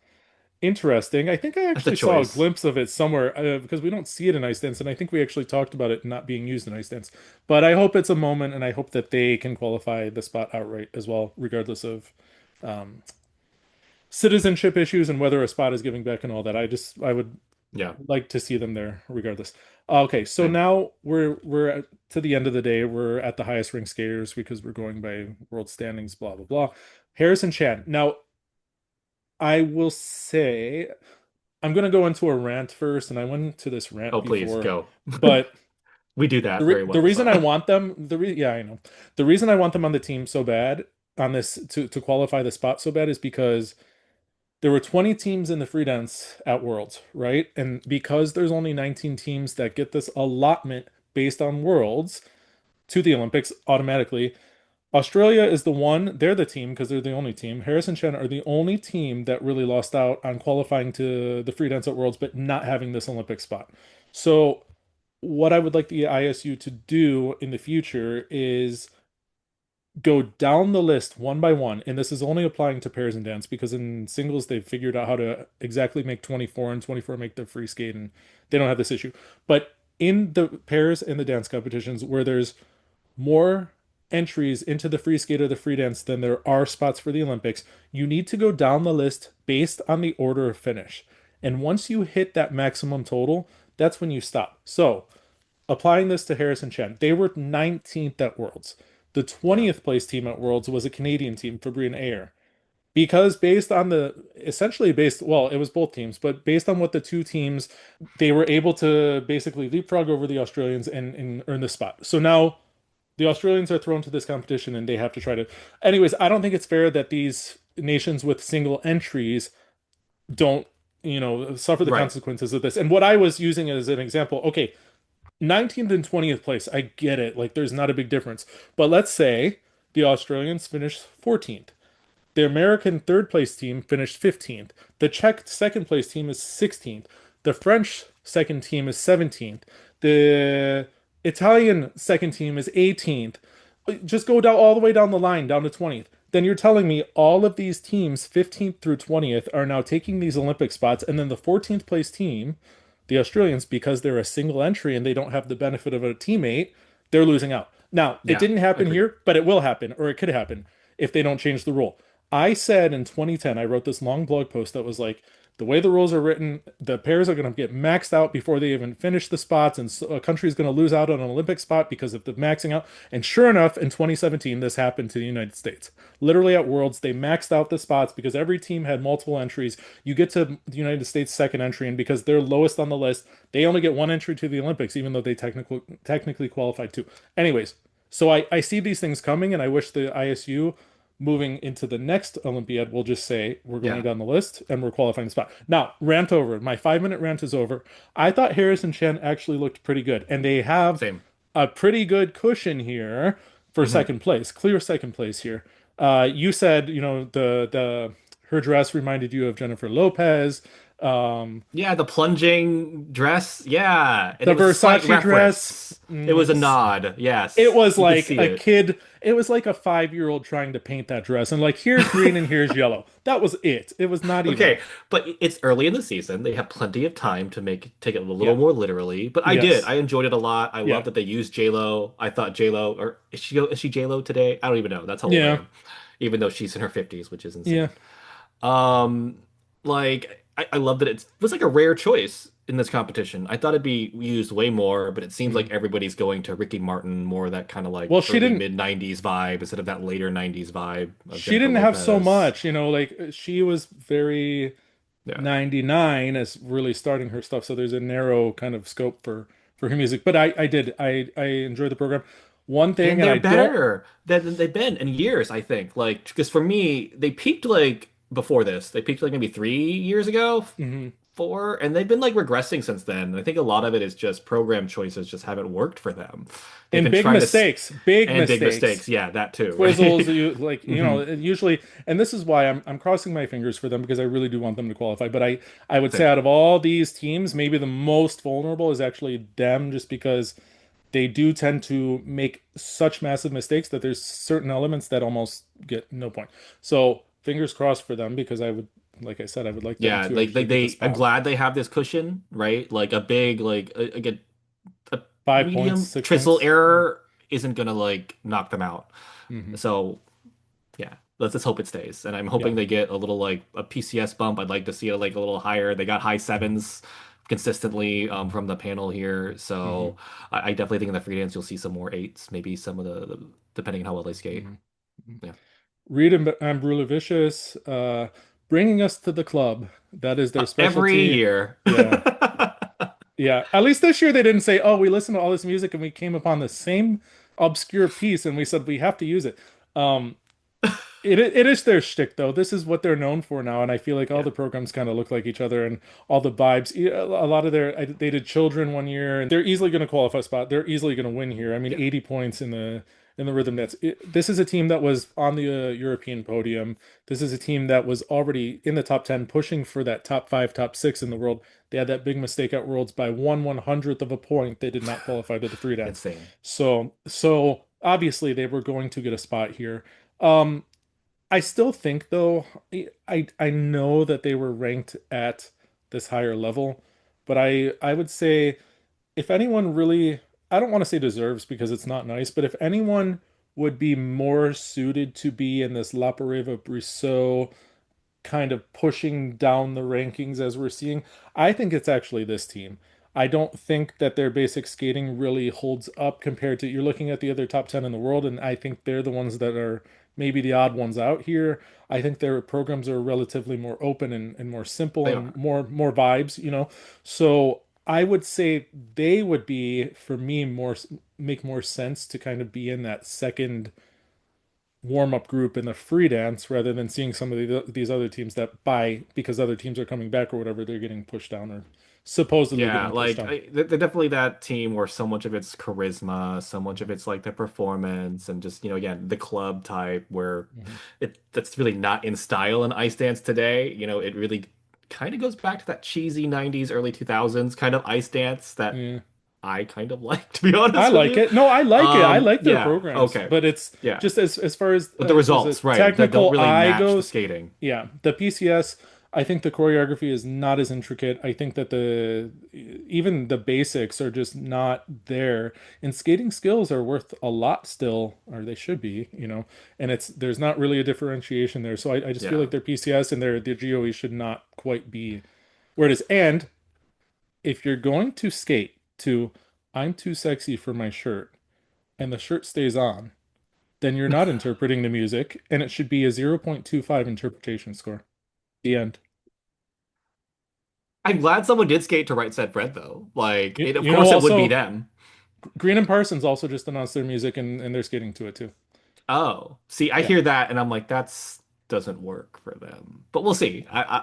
A: interesting. I think I
B: That's a
A: actually saw a
B: choice.
A: glimpse of it somewhere because we don't see it in ice dance, and I think we actually talked about it not being used in ice dance. But I hope it's a moment, and I hope that they can qualify the spot outright as well, regardless of um, citizenship issues and whether a spot is giving back and all that. I would
B: Yeah,
A: like to see them there, regardless. Okay, so
B: same.
A: now to the end of the day. We're at the highest ranked skaters because we're going by world standings. Blah blah blah. Harrison Chan. Now I will say I'm gonna go into a rant first, and I went into this rant
B: Oh, please
A: before,
B: go.
A: but
B: We do
A: the
B: that
A: re
B: very
A: the
B: well,
A: reason I
B: so.
A: want them, yeah, I know. The reason I want them on the team so bad on this to qualify the spot so bad is because there were 20 teams in the free dance at Worlds, right? And because there's only 19 teams that get this allotment based on Worlds to the Olympics automatically, Australia is the one, they're the team because they're the only team. Harris and Chen are the only team that really lost out on qualifying to the free dance at Worlds, but not having this Olympic spot. So, what I would like the ISU to do in the future is go down the list one by one. And this is only applying to pairs and dance because in singles, they've figured out how to exactly make 24 and 24 make the free skate, and they don't have this issue. But in the pairs and the dance competitions where there's more entries into the free skate or the free dance than there are spots for the Olympics, you need to go down the list based on the order of finish. And once you hit that maximum total, that's when you stop. So, applying this to Harrison Chen, they were 19th at Worlds. The
B: Yeah.
A: 20th place team at Worlds was a Canadian team, Fabrien Ayer. because based on the essentially based, well, it was both teams, but based on what the two teams, they were able to basically leapfrog over the Australians and earn the spot. So now the Australians are thrown to this competition and they have to try to. Anyways, I don't think it's fair that these nations with single entries don't, suffer the
B: Right.
A: consequences of this. And what I was using as an example, okay, 19th and 20th place, I get it. Like, there's not a big difference. But let's say the Australians finish 14th. The American third place team finished 15th. The Czech second place team is 16th. The French second team is 17th. The Italian second team is 18th. Just go down all the way down the line, down to 20th. Then you're telling me all of these teams, 15th through 20th, are now taking these Olympic spots, and then the 14th place team, the Australians, because they're a single entry and they don't have the benefit of a teammate, they're losing out. Now, it
B: Yeah.
A: didn't happen
B: Agreed.
A: here, but it will happen, or it could happen if they don't change the rule. I said in 2010, I wrote this long blog post that was like, the way the rules are written, the pairs are going to get maxed out before they even finish the spots, and so a country is going to lose out on an Olympic spot because of the maxing out. And sure enough, in 2017, this happened to the United States. Literally at Worlds, they maxed out the spots because every team had multiple entries. You get to the United States' second entry, and because they're lowest on the list, they only get one entry to the Olympics, even though they technically qualified too. Anyways, so I see these things coming, and I wish the ISU moving into the next Olympiad will just say we're going
B: Yeah.
A: down the list and we're qualifying the spot. Now, rant over. My 5 minute rant is over. I thought Harris and Chen actually looked pretty good, and they have
B: Same.
A: a pretty good cushion here for
B: Hmm.
A: second place, clear second place here. You said, the her dress reminded you of Jennifer Lopez. Um,
B: Yeah, the plunging dress. Yeah. And
A: the
B: it was a slight
A: Versace dress,
B: reference. It was a nod.
A: it
B: Yes.
A: was
B: You could
A: like
B: see
A: a
B: it.
A: kid. It was like a 5-year-old trying to paint that dress, and like, here's green and here's yellow. That was it. It was not even.
B: Okay, but it's early in the season. They have plenty of time to take it a little
A: Yeah.
B: more literally. But I did.
A: Yes.
B: I enjoyed it a lot. I love
A: Yeah.
B: that they used J-Lo. I thought J-Lo, or is she J-Lo today? I don't even know. That's how old I
A: Yeah.
B: am. Even though she's in her 50s, which is
A: Yeah.
B: insane. Um, like I love that it was like a rare choice in this competition. I thought it'd be used way more, but it seems like
A: Mhm.
B: everybody's going to Ricky Martin, more that kind of like
A: Well, she
B: early
A: didn't.
B: mid 90s vibe instead of that later 90s vibe of
A: She
B: Jennifer
A: didn't have so
B: Lopez.
A: much, like, she was very
B: Yeah.
A: 99 as really starting her stuff. So there's a narrow kind of scope for her music. But I enjoyed the program. One thing,
B: And
A: and
B: they're
A: I don't.
B: better than they've been in years, I think. Like, because for me, they peaked like before this. They peaked like maybe 3 years ago,
A: Mhm.
B: four, and they've been like regressing since then. And I think a lot of it is just program choices just haven't worked for them. They've
A: And
B: been
A: big
B: trying to,
A: mistakes, big
B: and big
A: mistakes.
B: mistakes. Yeah, that too,
A: Twizzles,
B: right? Hmm.
A: usually, and this is why I'm crossing my fingers for them because I really do want them to qualify. But I would say
B: Same.
A: out of all these teams, maybe the most vulnerable is actually them, just because they do tend to make such massive mistakes that there's certain elements that almost get no point. So fingers crossed for them because like I said, I would like them
B: Yeah,
A: to
B: like
A: actually get the
B: I'm
A: spot.
B: glad they have this cushion, right? Like a big, like a
A: 5 points,
B: medium
A: 6 points.
B: chisel error isn't gonna like knock them out.
A: Hmm.
B: So yeah, let's just hope it stays. And I'm
A: Yeah.
B: hoping they get a little like a PCS bump. I'd like to see it like a little higher. They got high sevens consistently from the panel here.
A: Hmm.
B: So I definitely think in the free dance you'll see some more eights, maybe some of depending on how well they skate.
A: Hmm.
B: Yeah.
A: Reed and Ambrulevicius, bringing us to the club. That is their
B: Every
A: specialty.
B: year.
A: Yeah. Yeah. At least this year they didn't say, "Oh, we listened to all this music and we came upon the same obscure piece and we said we have to use it." Um, it is their shtick though. This is what they're known for now, and I feel like all
B: Yeah.
A: the programs kind of look like each other and all the vibes. A lot of they did Children one year, and they're easily going to qualify a spot. They're easily going to win here. I mean,
B: Yeah.
A: 80 points in the rhythm dance. This is a team that was on the European podium. This is a team that was already in the top 10, pushing for that top five, top six in the world. They had that big mistake at Worlds by 1/100th of a point. They did not qualify to the free dance.
B: Insane.
A: So obviously they were going to get a spot here. Um, I still think though, I know that they were ranked at this higher level, but I would say if anyone really, I don't want to say deserves because it's not nice, but if anyone would be more suited to be in this La Pareva Brissot kind of pushing down the rankings as we're seeing, I think it's actually this team. I don't think that their basic skating really holds up compared to, you're looking at the other top 10 in the world, and I think they're the ones that are maybe the odd ones out here. I think their programs are relatively more open and more simple
B: They
A: and
B: are.
A: more vibes, you know. So I would say they would be for me more make more sense to kind of be in that second warm-up group in the free dance rather than seeing some of these other teams that by because other teams are coming back or whatever they're getting pushed down or supposedly
B: Yeah,
A: getting pushed
B: like
A: down.
B: they're definitely that team where so much of it's charisma, so much of it's like the performance, and just, again, the club type where
A: Mhm.
B: that's really not in style in ice dance today. It really kind of goes back to that cheesy 90s, early 2000s kind of ice dance that
A: Yeah.
B: I kind of like, to be
A: I
B: honest with
A: like
B: you.
A: it. No, I like it. I like their
B: Yeah,
A: programs,
B: okay.
A: but it's
B: Yeah.
A: just as far
B: But the
A: as a
B: results, right, that don't
A: technical
B: really
A: eye
B: match the
A: goes,
B: skating.
A: yeah, the PCS, I think the choreography is not as intricate. I think that the even the basics are just not there. And skating skills are worth a lot still, or they should be, you know. And it's there's not really a differentiation there. So I just feel like
B: Yeah.
A: their PCS and their GOE should not quite be where it is. And if you're going to skate to I'm too sexy for my shirt and the shirt stays on, then you're not interpreting the music and it should be a 0.25 interpretation score. The end.
B: I'm glad someone did skate to Right Said Fred though. Like
A: You,
B: it, of
A: you know,
B: course it would be
A: also,
B: them.
A: Green and Parsons also just announced their music and they're skating to it too.
B: Oh, see, I
A: Yeah.
B: hear that and I'm like, that's doesn't work for them. But we'll see.
A: I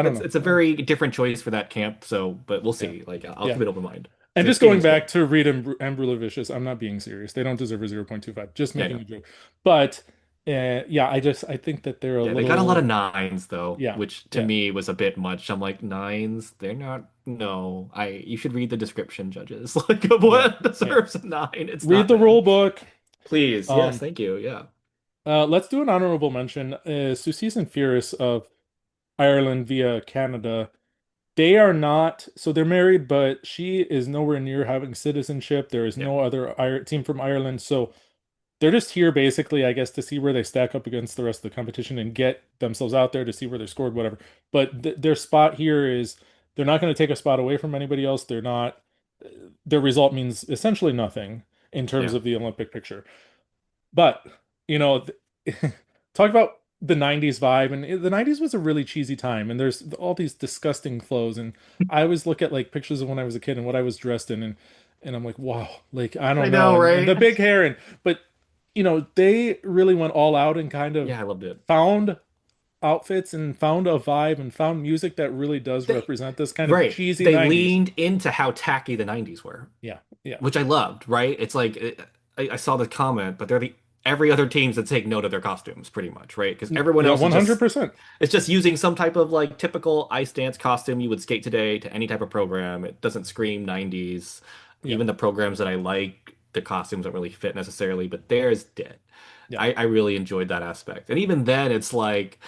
A: don't
B: It's a
A: know.
B: very different choice for that camp. So, but we'll
A: Yeah.
B: see. Like, I'll
A: Yeah.
B: keep an open mind
A: And
B: because
A: just going
B: skating's
A: back
B: cool.
A: to Reed and Brulevicious, I'm not being serious. They don't deserve a 0.25. Just
B: Yeah, I
A: making
B: know.
A: a joke. But yeah, I think that they're a
B: Yeah, they got a lot of
A: little
B: nines though,
A: yeah.
B: which to
A: Yeah.
B: me was a bit much. I'm like, nines? They're not. No, you should read the description, judges. Like, of
A: Yeah.
B: what
A: Yeah.
B: deserves a nine? It's
A: Read
B: not
A: the rule
B: them.
A: book.
B: Please, yes,
A: Um
B: thank you. Yeah,
A: let's do an honorable mention. Sucies and Fierce of Ireland via Canada. They are not, so they're married, but she is nowhere near having citizenship. There is
B: yeah,
A: no other team from Ireland. So they're just here basically, I guess, to see where they stack up against the rest of the competition and get themselves out there to see where they scored, whatever. But their spot here is they're not going to take a spot away from anybody else. They're not, their result means essentially nothing in terms
B: yeah.
A: of the Olympic picture. But, you know, talk about the 90s vibe. And the 90s was a really cheesy time. And there's all these disgusting clothes. And I always look at like pictures of when I was a kid and what I was dressed in. And I'm like, wow, like, I
B: I
A: don't know.
B: know,
A: And the
B: right?
A: big hair. But, you know, they really went all out and kind of
B: Yeah, I loved it.
A: found outfits and found a vibe and found music that really does
B: They,
A: represent this kind of
B: right.
A: cheesy
B: They
A: 90s.
B: leaned into how tacky the 90s were,
A: Yeah. Yeah.
B: which I loved, right? It's like I saw the comment, but they're the every other teams that take note of their costumes, pretty much, right? Because everyone
A: Yeah.
B: else is just
A: 100%.
B: it's just using some type of like typical ice dance costume you would skate today to any type of program. It doesn't scream 90s.
A: Yeah.
B: Even the programs that I like, the costumes don't really fit necessarily, but theirs did.
A: Yeah.
B: I really enjoyed that aspect. And even then, it's like,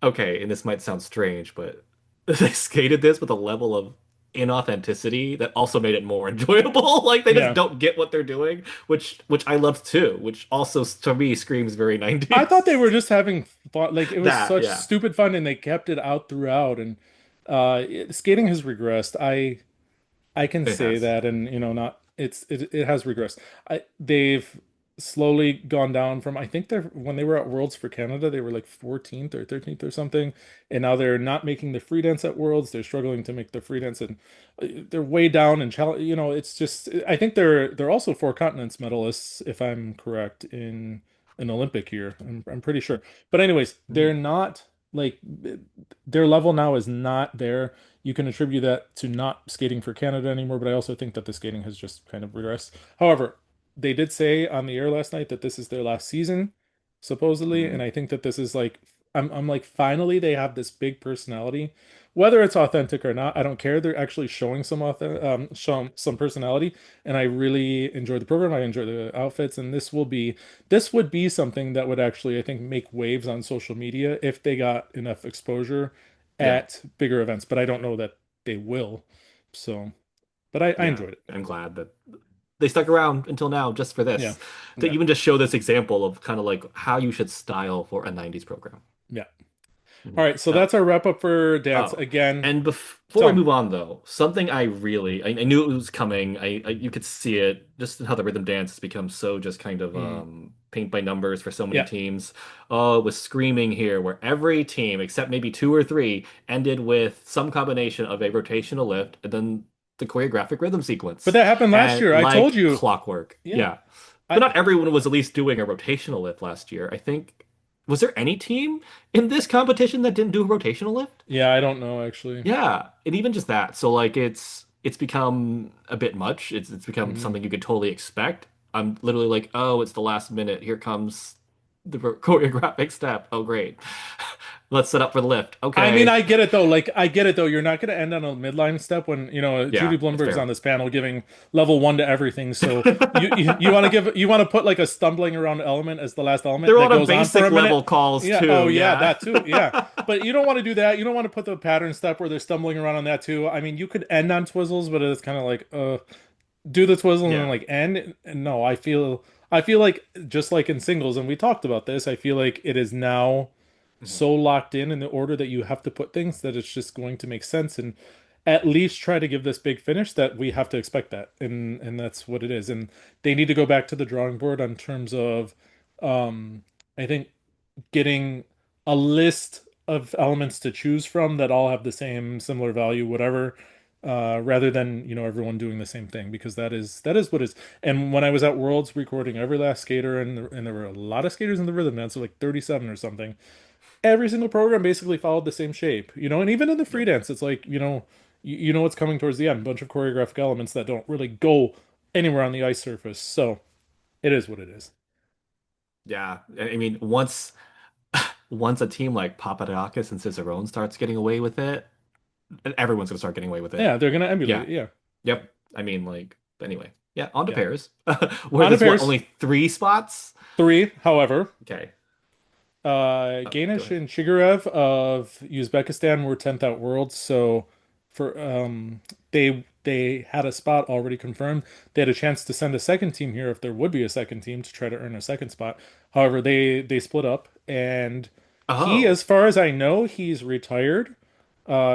B: okay, and this might sound strange, but they skated this with a level of inauthenticity that also made it more enjoyable. Like they just
A: Yeah.
B: don't get what they're doing, which I loved too, which also to me screams very
A: I thought
B: 90s.
A: they were just having fun. Like it was
B: That,
A: such
B: yeah,
A: stupid fun, and they kept it out throughout. And skating has regressed. I can
B: it
A: say
B: has.
A: that, and you know, not it has regressed. They've slowly gone down from I think they're when they were at Worlds for Canada, they were like 14th or 13th or something, and now they're not making the free dance at Worlds. They're struggling to make the free dance, and they're way down and challenge. You know, it's just I think they're also four continents medalists, if I'm correct, in an Olympic year. I'm pretty sure. But anyways, they're
B: Mm.
A: not like their level now is not there. You can attribute that to not skating for Canada anymore, but I also think that the skating has just kind of regressed. However, they did say on the air last night that this is their last season, supposedly, and
B: Mm.
A: I think that this is like I'm like finally they have this big personality. Whether it's authentic or not, I don't care. They're actually showing some some personality, and I really enjoy the program. I enjoy the outfits, and this would be something that would actually I think make waves on social media if they got enough exposure
B: Yeah,
A: at bigger events, but I don't know that they will. So, but I
B: yeah.
A: enjoyed it.
B: I'm glad that they stuck around until now just for
A: Yeah.
B: this, to
A: Yeah.
B: even just show this example of kind of like how you should style for a 90s program.
A: Yeah. All
B: Mhm.
A: right. So
B: Oh,
A: that's our wrap up for dance.
B: oh,
A: Again,
B: and before we
A: tell me.
B: move on though, something I knew it was coming. You could see it just in how the rhythm dance has become so just kind of
A: Mm.
B: paint by numbers for so many
A: Yeah.
B: teams. Oh, it was screaming here where every team, except maybe two or three, ended with some combination of a rotational lift and then the choreographic rhythm
A: But
B: sequence.
A: that happened last
B: And
A: year. I told
B: like
A: you.
B: clockwork.
A: Yeah.
B: Yeah. But
A: I
B: not everyone was at least doing a rotational lift last year. I think, was there any team in this competition that didn't do a rotational lift?
A: yeah, I don't know actually.
B: Yeah, and even just that. So like it's become a bit much. It's become
A: Mhm.
B: something you could totally expect. I'm literally like, oh, it's the last minute. Here comes the choreographic step. Oh, great. Let's set up for the lift.
A: I mean,
B: Okay.
A: I get it though. Like, I get it though. You're not going to end on a midline step when, Judy
B: Yeah, it's
A: Blumberg's on
B: fair.
A: this panel giving level one to everything. So you want to put like a stumbling around element as the last element
B: They're
A: that
B: on a
A: goes on for
B: basic
A: a minute.
B: level calls
A: Yeah. Oh
B: too.
A: yeah,
B: Yeah.
A: that too. Yeah. But you don't want to do that. You don't want to put the pattern step where they're stumbling around on that too. I mean, you could end on twizzles, but it's kind of like, do the twizzle and then
B: Yeah.
A: like end. And no, I feel like just like in singles, and we talked about this, I feel like it is now
B: Mhm.
A: so locked in the order that you have to put things that it's just going to make sense and at least try to give this big finish that we have to expect that. And that's what it is. And they need to go back to the drawing board on terms of I think getting a list of elements to choose from that all have the same similar value, whatever, rather than everyone doing the same thing because that is what is. And when I was at Worlds recording every last skater and there were a lot of skaters in the rhythm dance, so like 37 or something. Every single program basically followed the same shape, and even in the free
B: Yep.
A: dance, it's like you know what's coming towards the end, a bunch of choreographic elements that don't really go anywhere on the ice surface. So it is what it is.
B: Yeah. I mean, once a team like Papadakis and Cicerone starts getting away with it, everyone's gonna start getting away with it.
A: Yeah, they're gonna emulate
B: Yeah.
A: it. Yeah,
B: Yep. I mean, like, anyway. Yeah, on to
A: yeah.
B: pairs. Where
A: On to
B: there's what,
A: pairs,
B: only three spots?
A: three, however.
B: Okay. Go
A: Ganesh
B: ahead.
A: and Shigarev of Uzbekistan were 10th at Worlds, so for they had a spot already confirmed. They had a chance to send a second team here if there would be a second team to try to earn a second spot. However, they split up, and he,
B: Oh.
A: as far as I know, he's retired.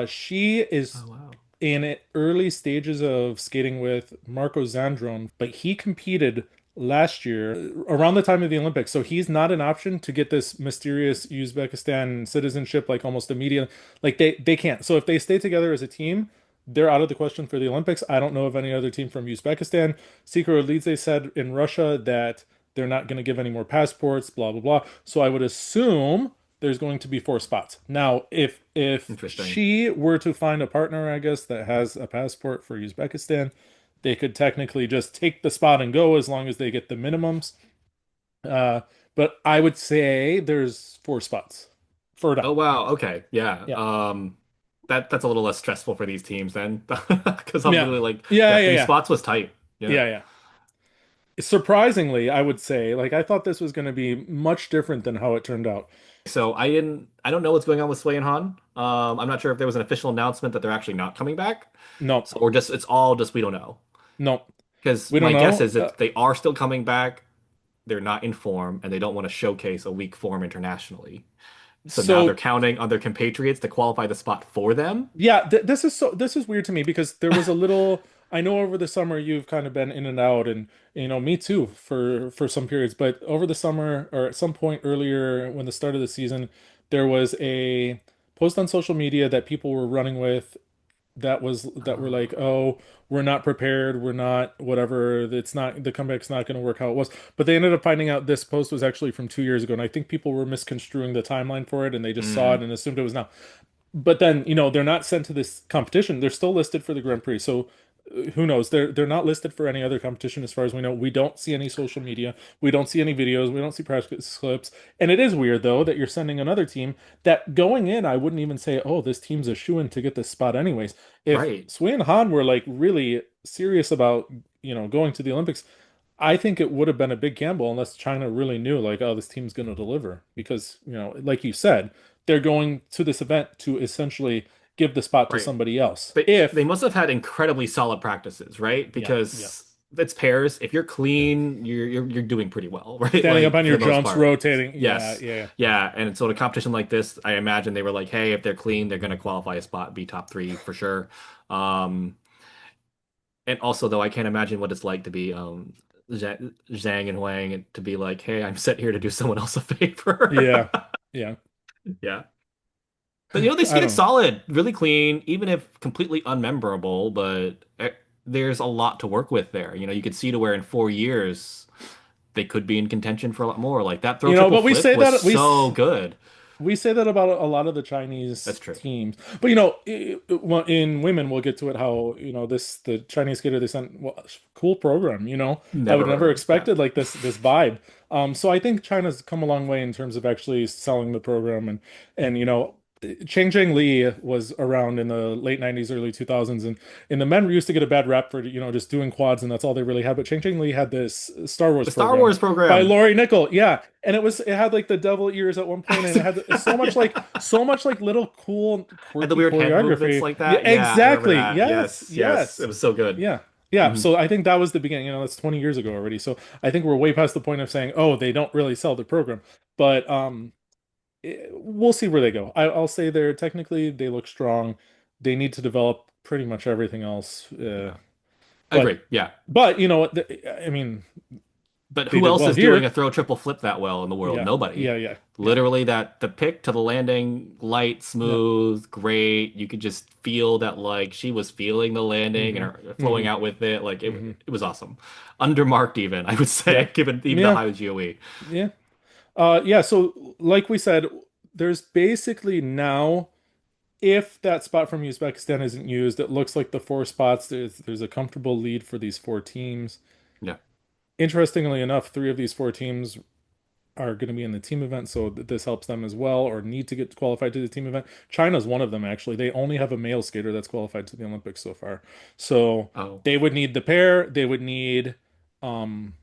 A: She is
B: Oh, wow.
A: in early stages of skating with Marco Zandron, but he competed last year around the time of the Olympics. So he's not an option to get this mysterious Uzbekistan citizenship like almost immediate. Like they can't. So if they stay together as a team, they're out of the question for the Olympics. I don't know of any other team from Uzbekistan. Sikor Lidze said in Russia that they're not going to give any more passports, blah blah blah. So I would assume there's going to be four spots. Now, if
B: Interesting.
A: she were to find a partner, I guess, that has a passport for Uzbekistan, they could technically just take the spot and go as long as they get the minimums. Uh, but I would say there's four spots for
B: Oh,
A: now.
B: wow. Okay. Yeah.
A: Yeah.
B: That's a little less stressful for these teams then. Because I'm
A: Yeah.
B: literally like,
A: Yeah,
B: yeah,
A: yeah,
B: three
A: yeah.
B: spots was tight. Yeah.
A: Yeah, yeah. Surprisingly, I would say, like I thought this was going to be much different than how it turned out.
B: So I don't know what's going on with Sway and Han. I'm not sure if there was an official announcement that they're actually not coming back.
A: No,
B: So, or just it's all just we don't know.
A: no,
B: Because
A: we don't
B: my guess
A: know.
B: is if they are still coming back, they're not in form and they don't want to showcase a weak form internationally. So now they're
A: So
B: counting on their compatriots to qualify the spot for them.
A: yeah, this is weird to me because there was a little. I know over the summer you've kind of been in and out, and me too for some periods. But over the summer or at some point earlier when the start of the season, there was a post on social media that people were running with that were like,
B: Oh,
A: oh, we're not prepared, we're not whatever, it's not the comeback's not going to work how it was. But they ended up finding out this post was actually from 2 years ago, and I think people were misconstruing the timeline for it, and they just saw it
B: mm,
A: and assumed it was now. But then, they're not sent to this competition. They're still listed for the Grand Prix. So who knows? They're not listed for any other competition as far as we know. We don't see any social media. We don't see any videos. We don't see practice clips. And it is weird though that you're sending another team that going in, I wouldn't even say, oh, this team's a shoo-in to get this spot anyways. If
B: right.
A: Sui and Han were like really serious about, going to the Olympics, I think it would have been a big gamble unless China really knew, like, oh, this team's going to deliver. Because, like you said, they're going to this event to essentially give the spot to
B: Right.
A: somebody else.
B: But they
A: If,
B: must have had incredibly solid practices, right?
A: yeah, yeah.
B: Because it's pairs. If you're clean, you're doing pretty well, right?
A: Standing up
B: Like
A: on
B: for
A: your
B: the most
A: jumps,
B: part.
A: rotating. Yeah,
B: Yes.
A: yeah.
B: Yeah. And so a competition like this, I imagine they were like, hey, if they're clean, they're gonna qualify a spot, be top three for sure. Um, and also though, I can't imagine what it's like to be Zhang and Wang to be like, hey, I'm set here to do someone else a favor.
A: Yeah. Yeah.
B: Yeah. But they
A: I
B: skated
A: don't know.
B: solid, really clean, even if completely unmemorable, but there's a lot to work with there. You could see to where in 4 years they could be in contention for a lot more. Like that throw triple
A: But we
B: flip
A: say
B: was
A: that
B: so good.
A: we say that about a lot of the
B: That's
A: Chinese
B: true.
A: teams. But well, in women, we'll get to it how, the Chinese skater they sent, well, cool program, I
B: Never
A: would
B: heard
A: never
B: of them. Yeah.
A: expected like this vibe. So I think China's come a long way in terms of actually selling the program and Chang Chang Li was around in the late 90s, early 2000s, and the men used to get a bad rep for, just doing quads, and that's all they really had. But Chang Chang Li had this Star Wars
B: The Star
A: program
B: Wars
A: by
B: program.
A: Laurie Nickel. Yeah. And it had like the devil ears at one point, and it had so much like little cool,
B: And the
A: quirky
B: weird hand movements
A: choreography.
B: like
A: Yeah,
B: that. Yeah, I remember
A: exactly.
B: that.
A: Yes,
B: Yes, yes. It
A: yes.
B: was so good.
A: Yeah. Yeah.
B: Hmm.
A: So I think that was the beginning. That's 20 years ago already. So I think we're way past the point of saying, oh, they don't really sell the program. But we'll see where they go. I'll say they look strong. They need to develop pretty much everything else.
B: Yeah. I
A: But
B: agree. Yeah.
A: but you know what? I mean,
B: But
A: they
B: who
A: did
B: else
A: well
B: is doing a
A: here.
B: throw triple flip that well in the world?
A: Yeah.
B: Nobody.
A: Yeah. Yeah. Yeah.
B: Literally that the pick to the landing, light,
A: Yeah.
B: smooth, great. You could just feel that like she was feeling the landing and
A: Hmm.
B: her flowing
A: Hmm.
B: out with it. Like it
A: Hmm.
B: it was awesome. Undermarked even, I would
A: Yeah.
B: say, given even the
A: Yeah.
B: high GOE.
A: Yeah. Yeah. So, like we said, there's basically now, if that spot from Uzbekistan isn't used, it looks like the four spots, there's a comfortable lead for these four teams.
B: Yeah.
A: Interestingly enough, three of these four teams are going to be in the team event, so this helps them as well, or need to get qualified to the team event. China's one of them, actually. They only have a male skater that's qualified to the Olympics so far. So
B: Oh,
A: they would need the pair. They would need um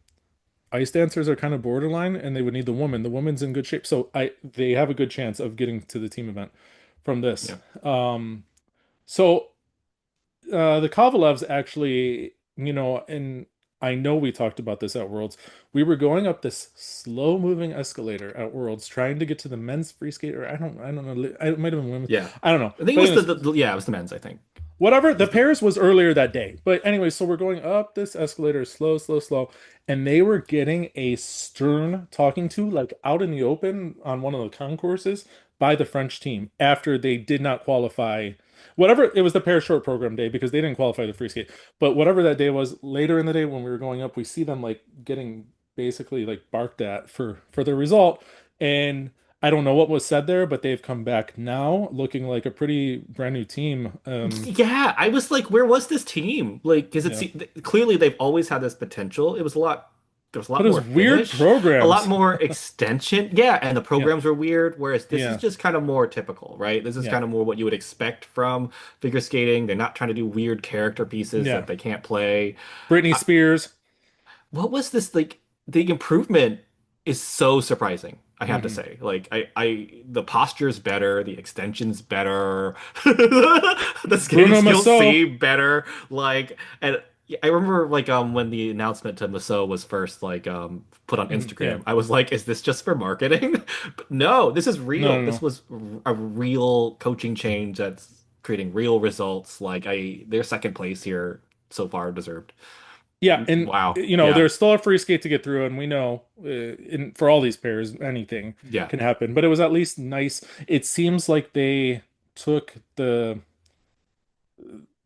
A: ice dancers are kind of borderline, and they would need the woman. The woman's in good shape, so I they have a good chance of getting to the team event from this.
B: yeah.
A: So the Kovalevs actually, and I know we talked about this at Worlds. We were going up this slow moving escalator at Worlds, trying to get to the men's free skate, or I don't know. It might have been women's.
B: Yeah.
A: I don't know.
B: I think it
A: But
B: was
A: anyways,
B: yeah, it was the men's, I think.
A: whatever.
B: It
A: The
B: was the
A: pairs was earlier that day. But anyway, so we're going up this escalator, slow, slow, slow, and they were getting a stern talking to, like out in the open on one of the concourses by the French team after they did not qualify. Whatever, it was the pair short program day because they didn't qualify the free skate. But whatever that day was, later in the day when we were going up, we see them like getting basically like barked at for their result. And I don't know what was said there, but they've come back now looking like a pretty brand new team.
B: Yeah, I was like, where was this team? Like, because
A: Yeah.
B: clearly they've always had this potential. There was a
A: But
B: lot
A: it was
B: more
A: weird
B: finish, a lot
A: programs.
B: more extension. Yeah, and the
A: Yeah.
B: programs were weird, whereas this is
A: Yeah.
B: just kind of more typical, right? This is
A: Yeah.
B: kind of more what you would expect from figure skating. They're not trying to do weird character pieces
A: Yeah.
B: that they can't play.
A: Britney Spears.
B: What was this like? The improvement is so surprising, I have to
A: Hmm.
B: say. Like the posture's better, the extension's better, the skating
A: Bruno
B: skills
A: Massot.
B: seem better. Like, and I remember like when the announcement to Maso was first like put on
A: Mhm. Yeah.
B: Instagram, I was like, is this just for marketing? But no, this is
A: No,
B: real.
A: no,
B: This
A: no.
B: was a real coaching change that's creating real results. Like their second place here so far deserved.
A: Yeah, and
B: Wow. Yeah.
A: there's still a free skate to get through, and we know for all these pairs, anything
B: Yeah.
A: can happen. But it was at least nice. It seems like they took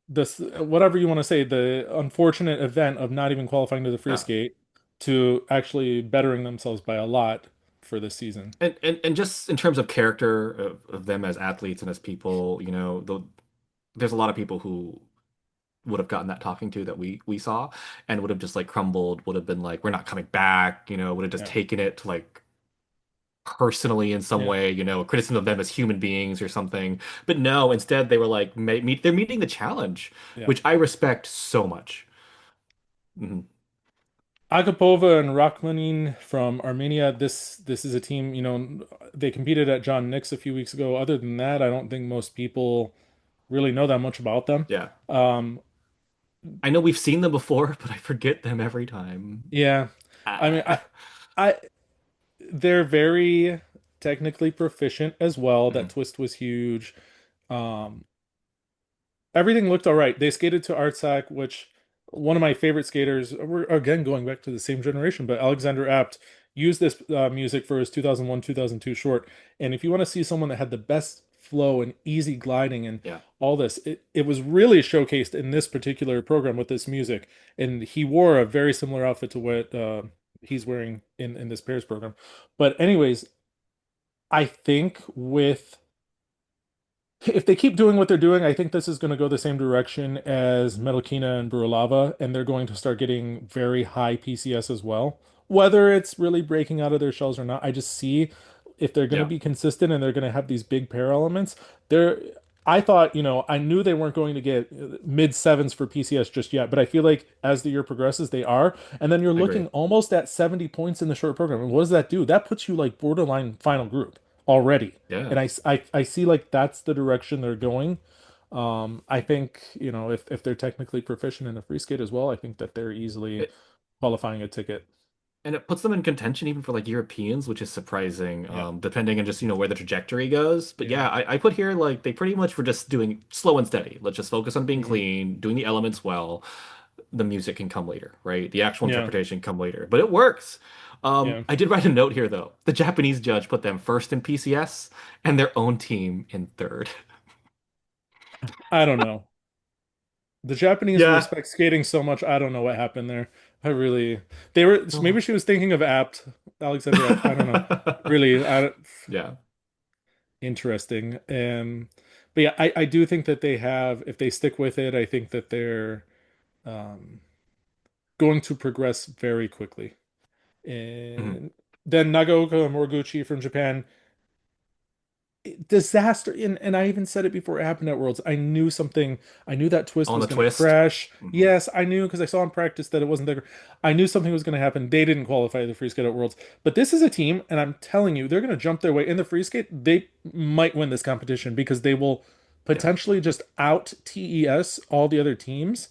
A: this whatever you want to say, the unfortunate event of not even qualifying to the free
B: Yeah.
A: skate to actually bettering themselves by a lot for this season.
B: And just in terms of character of them as athletes and as people, there's a lot of people who would have gotten that talking to that we saw and would have just like crumbled, would have been like, we're not coming back, would have just
A: Yeah,
B: taken it to like personally in some
A: yeah,
B: way, a criticism of them as human beings or something. But no, instead they were like, they're meeting the challenge,
A: yeah.
B: which I respect so much. Mhm.
A: Agapova and Rachmanin from Armenia. This is a team, they competed at John Nix a few weeks ago. Other than that, I don't think most people really know that much about them.
B: Yeah.
A: Um,
B: I know we've seen them before, but I forget them every time.
A: yeah. I mean,
B: Ah.
A: I they're very technically proficient as well. That
B: Mhm.
A: twist was huge. Um, Everything looked all right. They skated to Artsac, which one of my favorite skaters, we're again going back to the same generation, but Alexander Apt used this music for his 2001 2002 short. And if you want to see someone that had the best flow and easy gliding and
B: Yeah,
A: all this, it was really showcased in this particular program with this music. And he wore a very similar outfit to what he's wearing in this pairs program. But, anyways, I think with if they keep doing what they're doing, I think this is going to go the same direction as Metalkina and Burulava, and they're going to start getting very high PCS as well. Whether it's really breaking out of their shells or not, I just see if they're going to
B: yeah,
A: be consistent and they're going to have these big pair elements. They're, I thought, I knew they weren't going to get mid sevens for PCS just yet, but I feel like as the year progresses, they are. And then you're
B: I agree.
A: looking almost at 70 points in the short program. And what does that do? That puts you like borderline final group already.
B: Yeah.
A: And I see like that's the direction they're going. I think, if they're technically proficient in the free skate as well, I think that they're easily
B: It,
A: qualifying a ticket.
B: and it puts them in contention even for like Europeans, which is surprising,
A: Yeah.
B: depending on just, where the trajectory goes. But
A: Yeah.
B: yeah, I put here like they pretty much were just doing slow and steady. Let's just focus on being
A: Hmm.
B: clean, doing the elements well. The music can come later, right? The actual
A: Yeah.
B: interpretation come later, but it works.
A: Yeah.
B: I did write a note here though. The Japanese judge put them first in PCS and their own team in third.
A: I don't know. The Japanese
B: Yeah.
A: respect skating so much. I don't know what happened there. They were, maybe
B: Oh.
A: she was thinking of Apt, Alexander Apt. I don't know. Really,
B: Yeah.
A: interesting. But yeah, I do think that they have, if they stick with it, I think that they're um, going to progress very quickly.
B: Mhm.
A: And then Nagaoka Moriguchi from Japan, disaster. And I even said it before it happened at Worlds. I knew that twist
B: On
A: was
B: the
A: going to
B: twist.
A: crash.
B: Mhm.
A: Yes, I knew because I saw in practice that it wasn't there. I knew something was going to happen. They didn't qualify the free skate at Worlds. But this is a team, and I'm telling you, they're going to jump their way in the free skate. They might win this competition because they will
B: Yeah.
A: potentially just out TES all the other teams.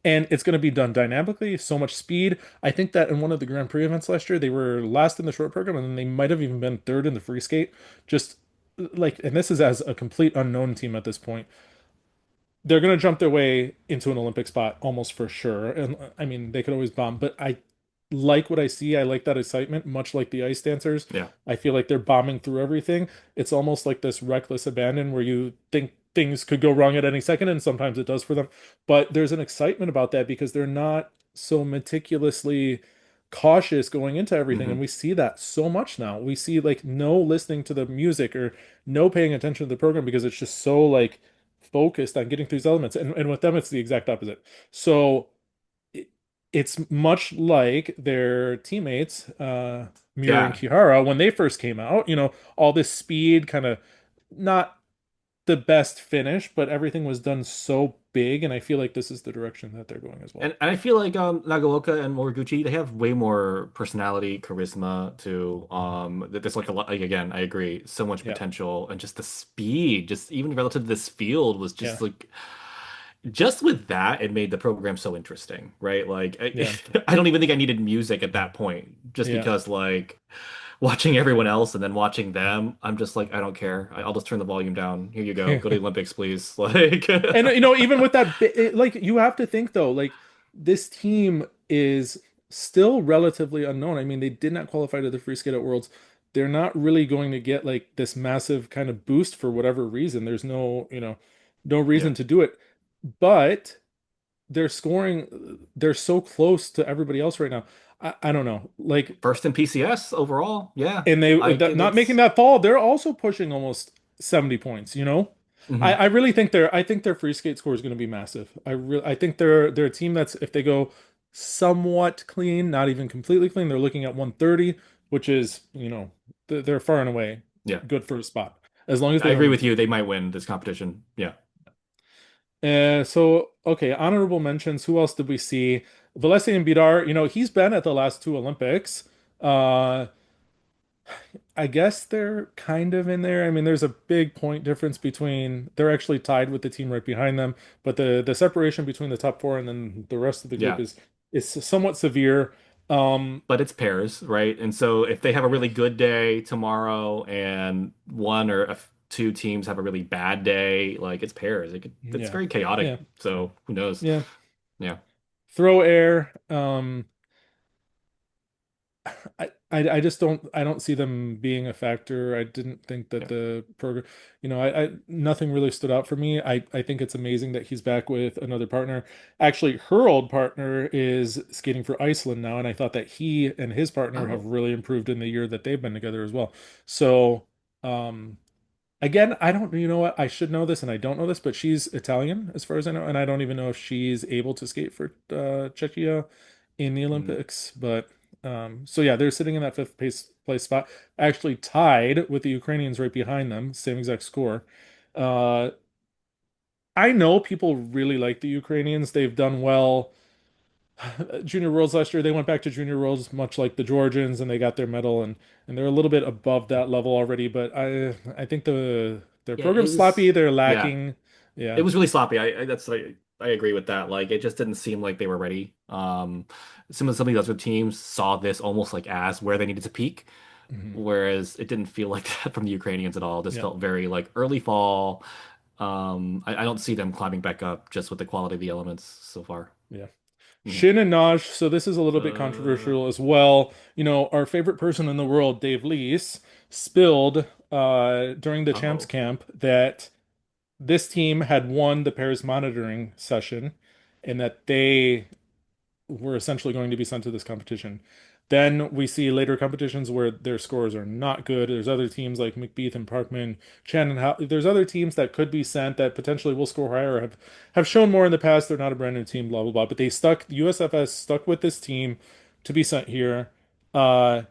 A: And it's going to be done dynamically, so much speed. I think that in one of the Grand Prix events last year, they were last in the short program, and then they might have even been third in the free skate. Just like, and this is as a complete unknown team at this point, they're going to jump their way into an Olympic spot almost for sure. And I mean, they could always bomb, but I like what I see. I like that excitement, much like the ice dancers.
B: Yeah.
A: I feel like they're bombing through everything. It's almost like this reckless abandon where you think things could go wrong at any second, and sometimes it does for them. But there's an excitement about that because they're not so meticulously cautious going into everything. And
B: Hmm.
A: we see that so much now. We see like no listening to the music or no paying attention to the program because it's just so like focused on getting through these elements. And with them, it's the exact opposite. So it, it's much like their teammates, Muir and
B: Yeah.
A: Kihara, when they first came out, all this speed, kind of not the best finish, but everything was done so big. And I feel like this is the direction that they're going as well.
B: And I feel like Nagaoka and Moriguchi, they have way more personality, charisma to that there's like a lot like again, I agree, so much
A: Yeah.
B: potential and just the speed, just even relative to this field was
A: Yeah.
B: just like just with that, it made the program so interesting, right? Like
A: Yeah.
B: I don't even think I needed music at that point, just
A: Yeah.
B: because like watching everyone else and then watching them, I'm just like, I don't care. I'll just turn the volume down. Here you go. Go to the Olympics, please. Like,
A: And even with that, like you have to think though, like this team is still relatively unknown. I mean, they did not qualify to the free skate at Worlds. They're not really going to get like this massive kind of boost for whatever reason. There's no
B: yeah,
A: reason to do it. But they're scoring, they're so close to everybody else right now. I don't know. Like,
B: first in PCS overall. Yeah,
A: and
B: I
A: not making
B: it's
A: that fall, they're also pushing almost 70 points. I
B: mhm.
A: really think their free skate score is going to be massive. I think they're a team that's, if they go somewhat clean, not even completely clean, they're looking at 130, which is, they're far and away
B: Yeah,
A: good for a spot as long as
B: I
A: they
B: agree
A: own
B: with
A: it.
B: you. They might win this competition. Yeah,
A: So okay, honorable mentions. Who else did we see? Valesian Bidar, he's been at the last two Olympics. Uh, I guess they're kind of in there. I mean, there's a big point difference between, they're actually tied with the team right behind them, but the separation between the top four and then the rest of the group
B: yeah.
A: is somewhat severe. Um,
B: But it's pairs, right? And so if they have a
A: yeah,
B: really good day tomorrow and one or two teams have a really bad day, like it's pairs. It's
A: yeah,
B: very chaotic.
A: yeah,
B: So who knows?
A: yeah.
B: Yeah.
A: throw air. I just don't see them being a factor. I didn't think that
B: Yeah.
A: the program, I nothing really stood out for me. I think it's amazing that he's back with another partner. Actually, her old partner is skating for Iceland now, and I thought that he and his partner have
B: Oh.
A: really improved in the year that they've been together as well. So, um, again, I don't, you know what? I should know this and I don't know this, but she's Italian as far as I know, and I don't even know if she's able to skate for Czechia in the
B: Mm.
A: Olympics. But so yeah, they're sitting in that fifth place spot, actually tied with the Ukrainians right behind them, same exact score. Uh, I know people really like the Ukrainians. They've done well. Junior Worlds last year, they went back to Junior Worlds much like the Georgians, and they got their medal, and they're a little bit above that level already. But I think their
B: Yeah, it
A: program's sloppy.
B: was
A: They're
B: yeah,
A: lacking.
B: it
A: Yeah.
B: was really sloppy. I agree with that. Like it just didn't seem like they were ready. Some of the other teams saw this almost like as where they needed to peak,
A: Mhm.
B: whereas it didn't feel like that from the Ukrainians at all. This
A: Yeah.
B: felt very like early fall. I don't see them climbing back up just with the quality of the elements so far.
A: Yeah.
B: Mhm.
A: Shin and Naj. So this is a little bit
B: Uh,
A: controversial as well. Our favorite person in the world, Dave Lees, spilled during the champs
B: oh,
A: camp that this team had won the pairs monitoring session and that they were essentially going to be sent to this competition. Then we see later competitions where their scores are not good. There's other teams like McBeath and Parkman, Shannon. There's other teams that could be sent that potentially will score higher or have shown more in the past. They're not a brand new team, blah blah blah. But they stuck. USFS stuck with this team to be sent here. Uh,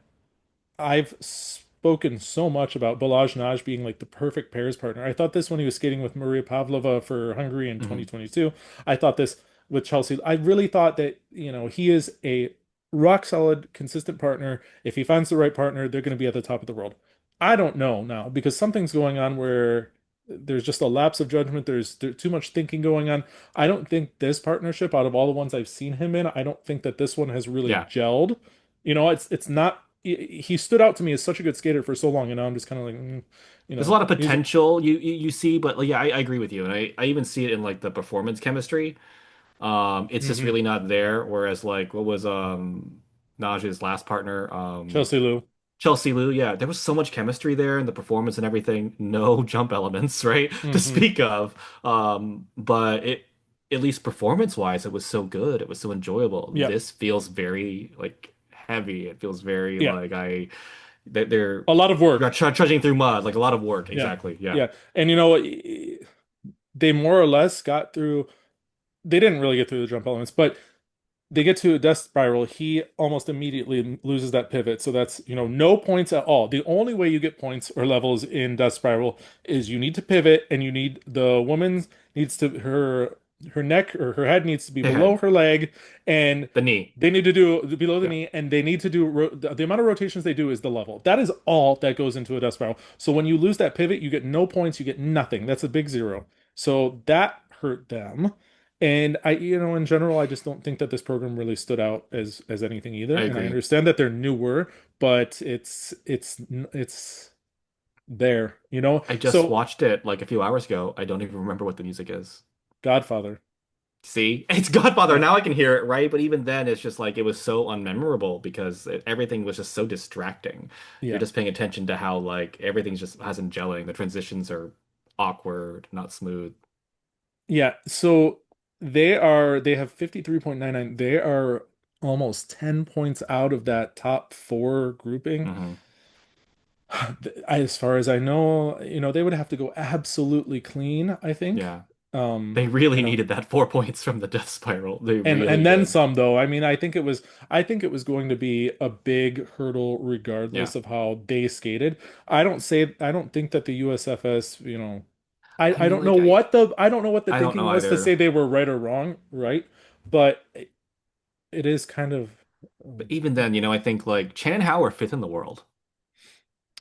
A: I've spoken so much about Balazs Nagy being like the perfect pairs partner. I thought this when he was skating with Maria Pavlova for Hungary in
B: mhm.
A: 2022. I thought this with Chelsea. I really thought that, he is a rock solid, consistent partner. If he finds the right partner, they're going to be at the top of the world. I don't know now because something's going on where there's just a lapse of judgment. There's too much thinking going on. I don't think this partnership, out of all the ones I've seen him in, I don't think that this one has really
B: Yeah.
A: gelled. It's not he stood out to me as such a good skater for so long, and now I'm just kind of like,
B: There's a lot of
A: he's
B: potential you see, but like, yeah, I agree with you, and I even see it in like the performance chemistry. It's just
A: mhm.
B: really not there. Whereas like what was Naj's last partner,
A: Chelsea Lou.
B: Chelsea Liu, yeah, there was so much chemistry there in the performance and everything. No jump elements, right, to
A: Hmm.
B: speak of. But it at least performance wise, it was so good. It was so enjoyable.
A: Yeah,
B: This feels very like heavy. It feels very
A: yeah,
B: like they're
A: a lot of work.
B: trudging through mud, like a lot of work.
A: Yeah,
B: Exactly. Yeah.
A: yeah, and you know what? They more or less got through. They didn't really get through the jump elements, but they get to a death spiral, he almost immediately loses that pivot. So that's, no points at all. The only way you get points or levels in death spiral is you need to pivot and the woman needs to her neck or her head needs to be
B: Hey,
A: below
B: head,
A: her leg and
B: the knee.
A: they need to do below the
B: Yeah.
A: knee and they need to do the amount of rotations they do is the level. That is all that goes into a death spiral. So when you lose that pivot, you get no points, you get nothing. That's a big zero. So that hurt them. And in general, I just don't think that this program really stood out as anything either.
B: I
A: And I
B: agree.
A: understand that they're newer, but it's there,
B: I just
A: So
B: watched it like a few hours ago. I don't even remember what the music is.
A: Godfather,
B: See, it's Godfather.
A: yeah,
B: Now I can hear it, right? But even then, it's just like it was so unmemorable because everything was just so distracting. You're
A: yeah,
B: just paying attention to how like everything's just hasn't gelling. The transitions are awkward, not smooth.
A: yeah. So they have 53.99. They are almost 10 points out of that top four grouping.
B: Hmm.
A: As far as I know, they would have to go absolutely clean, I think.
B: Yeah,
A: Um,
B: they really
A: you know,
B: needed that 4 points from the death spiral. They
A: and
B: really
A: then
B: did.
A: some though. I mean, I think it was going to be a big hurdle
B: Yeah,
A: regardless of how they skated. I don't think that the USFS,
B: I mean, like
A: I don't know what the
B: I don't
A: thinking
B: know
A: was to say
B: either.
A: they were right or wrong, right? But it is kind of
B: But even then, I think like Chan Hao are fifth in the world.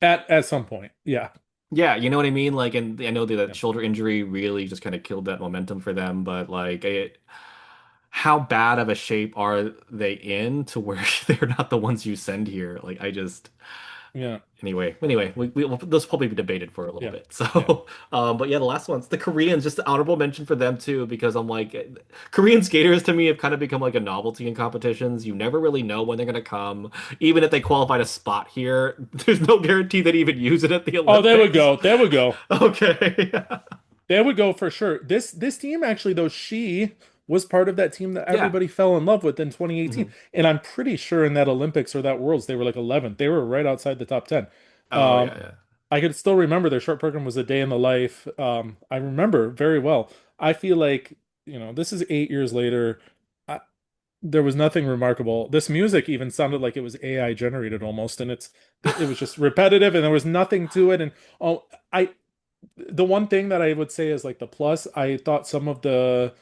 A: at some point. Yeah.
B: Yeah, you know what I mean? Like, and I know that
A: Yeah.
B: shoulder injury really just kind of killed that momentum for them, but like, how bad of a shape are they in to where they're not the ones you send here? Like, I just,
A: Yeah.
B: Anyway, this will probably be debated for a little
A: Yeah.
B: bit.
A: Yeah.
B: So, but yeah, the last one's the Koreans. Just the honorable mention for them too, because I'm like, Korean skaters to me have kind of become like a novelty in competitions. You never really know when they're gonna come. Even if they qualified a spot here, there's no guarantee they'd even use it at the
A: Oh, they would
B: Olympics.
A: go. They would go.
B: Okay.
A: They would go for sure. This team actually, though, she was part of that team that
B: Yeah.
A: everybody fell in love with in 2018.
B: Mhm.
A: And I'm pretty sure in that Olympics or that Worlds, they were like 11th. They were right outside the top 10.
B: Oh
A: Um,
B: yeah, yeah.
A: I could still remember their short program was a day in the life. I remember very well. I feel like, this is 8 years later. I, there was nothing remarkable. This music even sounded like it was AI generated almost, and it was just repetitive, and there was nothing to it. And oh, I the one thing that I would say is like the plus, I thought some of the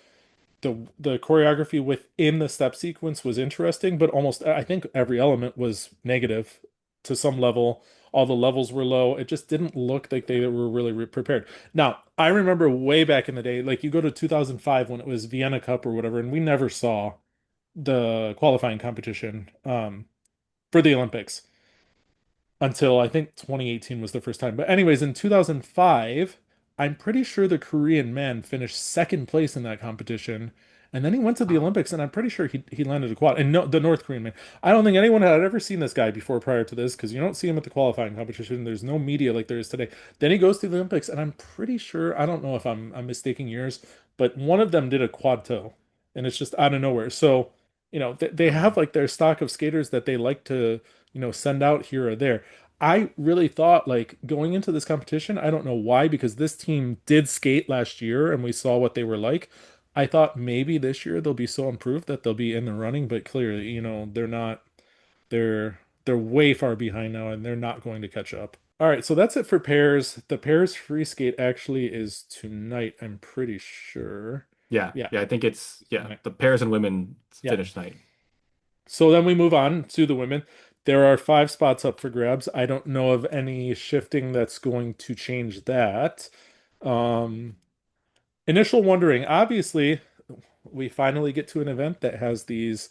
A: choreography within the step sequence was interesting, but almost I think every element was negative to some level. All the levels were low. It just didn't look like they were really prepared. Now, I remember way back in the day, like you go to 2005 when it was Vienna Cup or whatever, and we never saw the qualifying competition for the Olympics until I think 2018 was the first time. But anyways, in 2005, I'm pretty sure the Korean man finished second place in that competition. And then he went to the
B: Oh,
A: Olympics, and I'm pretty sure he landed a quad. And no, the North Korean man. I don't think anyone had ever seen this guy before prior to this because you don't see him at the qualifying competition. There's no media like there is today. Then he goes to the Olympics, and I'm pretty sure, I don't know if I'm mistaking years, but one of them did a quad toe, and it's just out of nowhere. So, they have
B: oh,
A: like their stock of skaters that they like to, send out here or there. I really thought like going into this competition, I don't know why, because this team did skate last year and we saw what they were like. I thought maybe this year they'll be so improved that they'll be in the running, but clearly, they're not. They're way far behind now and they're not going to catch up. All right, so that's it for pairs. The pairs free skate actually is tonight, I'm pretty sure.
B: yeah,
A: Yeah,
B: yeah. I think it's yeah.
A: tonight.
B: The pairs and women
A: Yeah.
B: finish night.
A: So then we move on to the women. There are 5 spots up for grabs. I don't know of any shifting that's going to change that. Um, Initial wondering, obviously, we finally get to an event that has these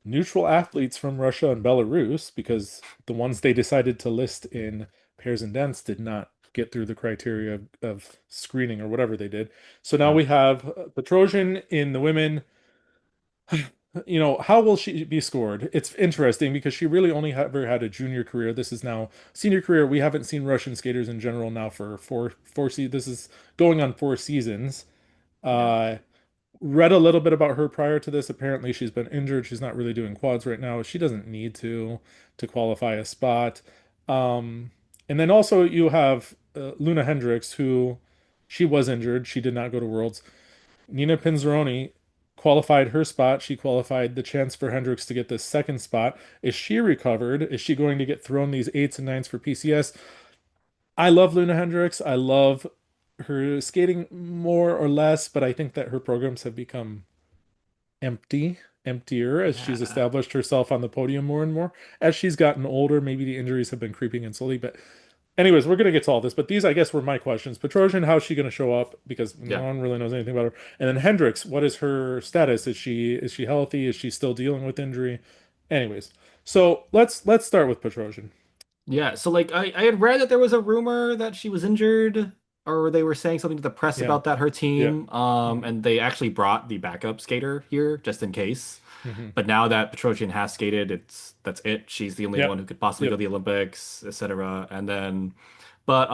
A: neutral athletes from Russia and Belarus because the ones they decided to list in pairs and dents did not get through the criteria of screening or whatever they did. So now
B: Yeah.
A: we have Petrosyan in the women. How will she be scored? It's interesting because she really only ever had a junior career. This is now senior career. We haven't seen Russian skaters in general now for four seasons. This is going on 4 seasons.
B: Yeah.
A: Uh, Read a little bit about her prior to this. Apparently, she's been injured. She's not really doing quads right now. She doesn't need to qualify a spot. And then also you have Luna Hendricks, who she was injured. She did not go to Worlds. Nina Pinzeroni qualified her spot. She qualified the chance for Hendricks to get the second spot. Is she recovered? Is she going to get thrown these eights and nines for PCS? I love Luna Hendricks. I love her skating more or less, but I think that her programs have become emptier as she's
B: Yeah.
A: established herself on the podium more and more. As she's gotten older, maybe the injuries have been creeping in slowly. But anyways, we're gonna get to all this. But these, I guess, were my questions. Petrosian, how's she gonna show up? Because no
B: Yeah.
A: one really knows anything about her. And then Hendricks, what is her status? Is she healthy? Is she still dealing with injury? Anyways, so let's start with Petrosian.
B: Yeah, so like I had read that there was a rumor that she was injured, or they were saying something to the press
A: Yeah,
B: about that, her
A: yeah.
B: team.
A: Hmm.
B: And they actually brought the backup skater here just in case.
A: Hmm.
B: But now that Petrosyan has skated, that's it. She's the only
A: Yep,
B: one who could possibly go to
A: yep.
B: the Olympics, etc. And then, but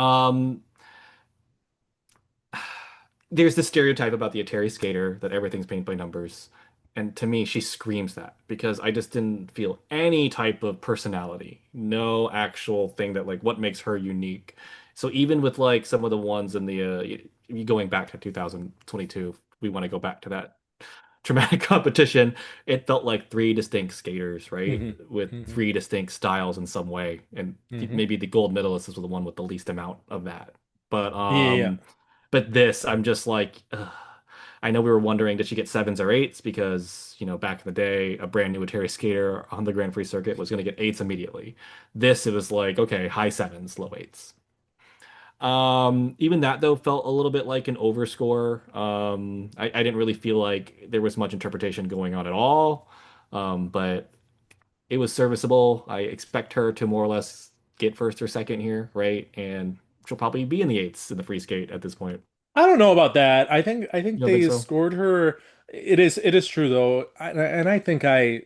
B: there's this stereotype about the Atari skater that everything's paint by numbers. And to me, she screams that because I just didn't feel any type of personality, no actual thing that like what makes her unique. So even with like some of the ones in the going back to 2022, we want to go back to that traumatic competition. It felt like three distinct skaters, right?
A: Hmm.
B: With
A: Hmm.
B: three distinct styles in some way. And
A: Hmm.
B: maybe the gold medalist is the one with the least amount of that. But
A: Yeah, yeah.
B: this, I'm just like, ugh. I know we were wondering, did she get sevens or eights? Because, back in the day, a brand new Atari skater on the Grand Prix circuit was going to get eights immediately. This, it was like, okay, high sevens, low eights. Even that though felt a little bit like an overscore. I didn't really feel like there was much interpretation going on at all. But it was serviceable. I expect her to more or less. get first or second here, right? And she'll probably be in the eights in the free skate at this point.
A: I don't know about that. I think
B: You don't think
A: they
B: so?
A: scored her. It is true though. And I think I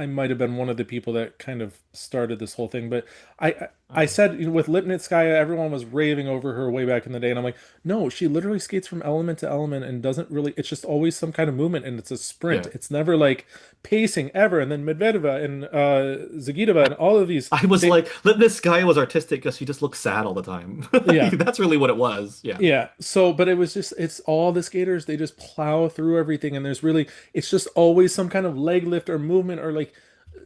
A: might have been one of the people that kind of started this whole thing, but I
B: Uh,
A: said, with Lipnitskaya, everyone was raving over her way back in the day, and I'm like, no, she literally skates from element to element and doesn't really. It's just always some kind of movement, and it's a sprint.
B: yeah.
A: It's never like pacing ever. And then Medvedeva and Zagitova and all of these,
B: I was
A: they
B: like, this guy was artistic because she just looked sad all the time.
A: yeah.
B: That's really what it was. Yeah.
A: Yeah. So, but it was just, it's all the skaters, they just plow through everything. And it's just always some kind of leg lift or movement or like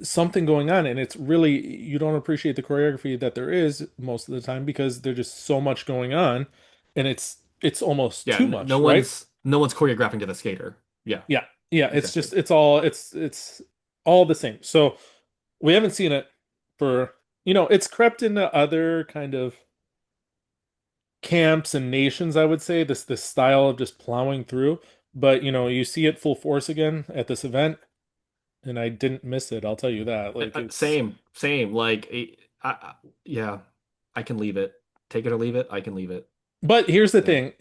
A: something going on. And it's really, you don't appreciate the choreography that there is most of the time because there's just so much going on. And it's almost
B: Yeah.
A: too much, right?
B: No one's choreographing to the skater. Yeah,
A: Yeah. Yeah. It's
B: exactly.
A: just, it's all the same. So we haven't seen it for, it's crept into other kind of camps and nations, I would say, this style of just plowing through. But you see it full force again at this event, and I didn't miss it. I'll tell you that. Like it's
B: Same, same. Like, yeah, I can leave it. Take it or leave it. I can leave it.
A: But here's the
B: Yeah.
A: thing.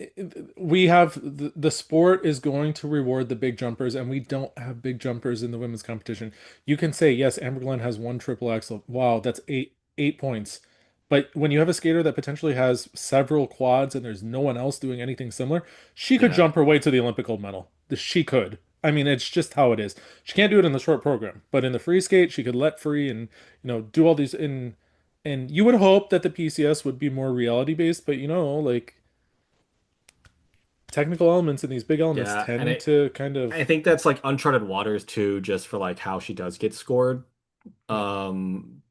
A: We have the sport is going to reward the big jumpers, and we don't have big jumpers in the women's competition. You can say, yes, Amber Glenn has one triple axel. Wow, that's eight points. But when you have a skater that potentially has several quads and there's no one else doing anything similar, she could
B: Yeah.
A: jump her way to the Olympic gold medal. She could. I mean, it's just how it is. She can't do it in the short program, but in the free skate, she could let free and do all these in. And you would hope that the PCS would be more reality based, but like technical elements and these big elements
B: Yeah, and
A: tend to kind
B: I
A: of
B: think that's like uncharted waters too, just for like how she does get scored.
A: yeah,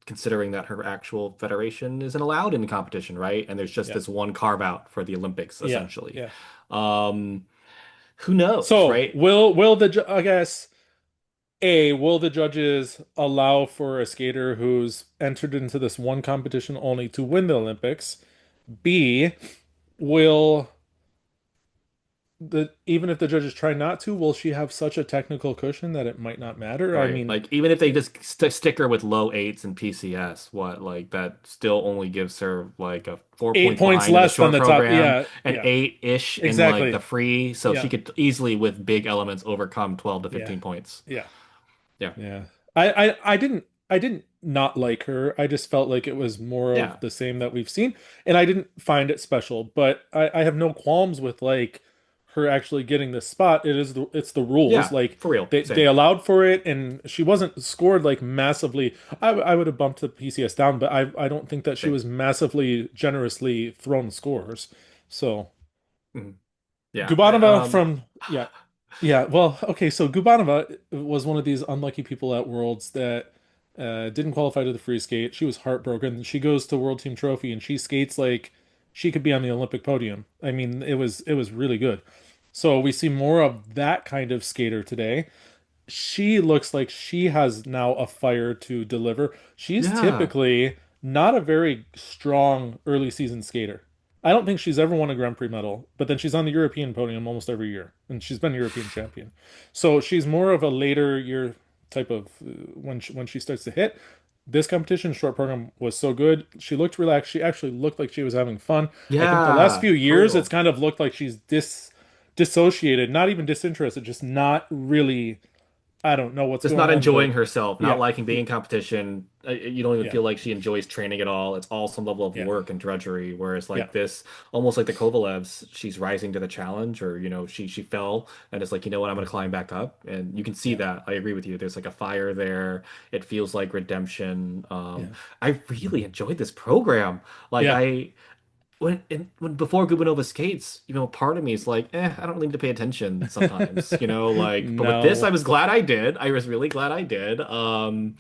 B: Considering that her actual federation isn't allowed in the competition, right? And there's just
A: yeah,
B: this one carve out for the Olympics,
A: yeah,
B: essentially.
A: yeah.
B: Um, who knows,
A: So
B: right?
A: will I guess will the judges allow for a skater who's entered into this one competition only to win the Olympics? B, will the even if the judges try not to, will she have such a technical cushion that it might not matter? I
B: Right.
A: mean,
B: Like even if they just stick her with low eights and PCS, what like that still only gives her like a 4 points
A: 8 points
B: behind in the
A: less than
B: short
A: the top.
B: program,
A: Yeah,
B: and
A: yeah,
B: eight-ish in like the
A: exactly.
B: free. So she
A: Yeah,
B: could easily with big elements overcome 12 to
A: yeah,
B: 15 points.
A: yeah.
B: Yeah.
A: Yeah. I didn't not like her. I just felt like it was more of
B: Yeah.
A: the same that we've seen, and I didn't find it special. But I have no qualms with like her actually getting this spot. It's the rules.
B: Yeah.
A: Like
B: For real.
A: they
B: Same.
A: allowed for it, and she wasn't scored like massively. I would have bumped the PCS down, but I don't think that she
B: Same.
A: was massively generously thrown scores. So
B: Mhm. Yeah.
A: Gubanova from yeah. Yeah, well, okay, so Gubanova was one of these unlucky people at Worlds that didn't qualify to the free skate. She was heartbroken. She goes to World Team Trophy and she skates like she could be on the Olympic podium. I mean, it was really good. So we see more of that kind of skater today. She looks like she has now a fire to deliver. She's
B: Yeah.
A: typically not a very strong early season skater. I don't think she's ever won a Grand Prix medal, but then she's on the European podium almost every year, and she's been European champion. So she's more of a later year type of when she starts to hit. This competition short program was so good. She looked relaxed. She actually looked like she was having fun. I think the last
B: Yeah.
A: few
B: For
A: years, it's
B: real.
A: kind of looked like she's dissociated, not even disinterested, just not really. I don't know what's
B: Just
A: going
B: not
A: on,
B: enjoying
A: but
B: herself, not
A: yeah,
B: liking being in competition. You don't even
A: yeah,
B: feel like she enjoys training at all. It's all some level of
A: yeah,
B: work and drudgery. Whereas
A: yeah,
B: like this, almost like the Kovalevs, she's rising to the challenge, or she fell and it's like, you know what, I'm gonna climb back up. And you can see
A: yeah,
B: that. I agree with you. There's like a fire there. It feels like redemption.
A: yeah,
B: I really enjoyed this program. Like
A: yeah.
B: when before Gubanova skates, part of me is like, I don't really need to pay attention sometimes, like, but with this, I
A: No.
B: was glad I did. I was really glad I did. And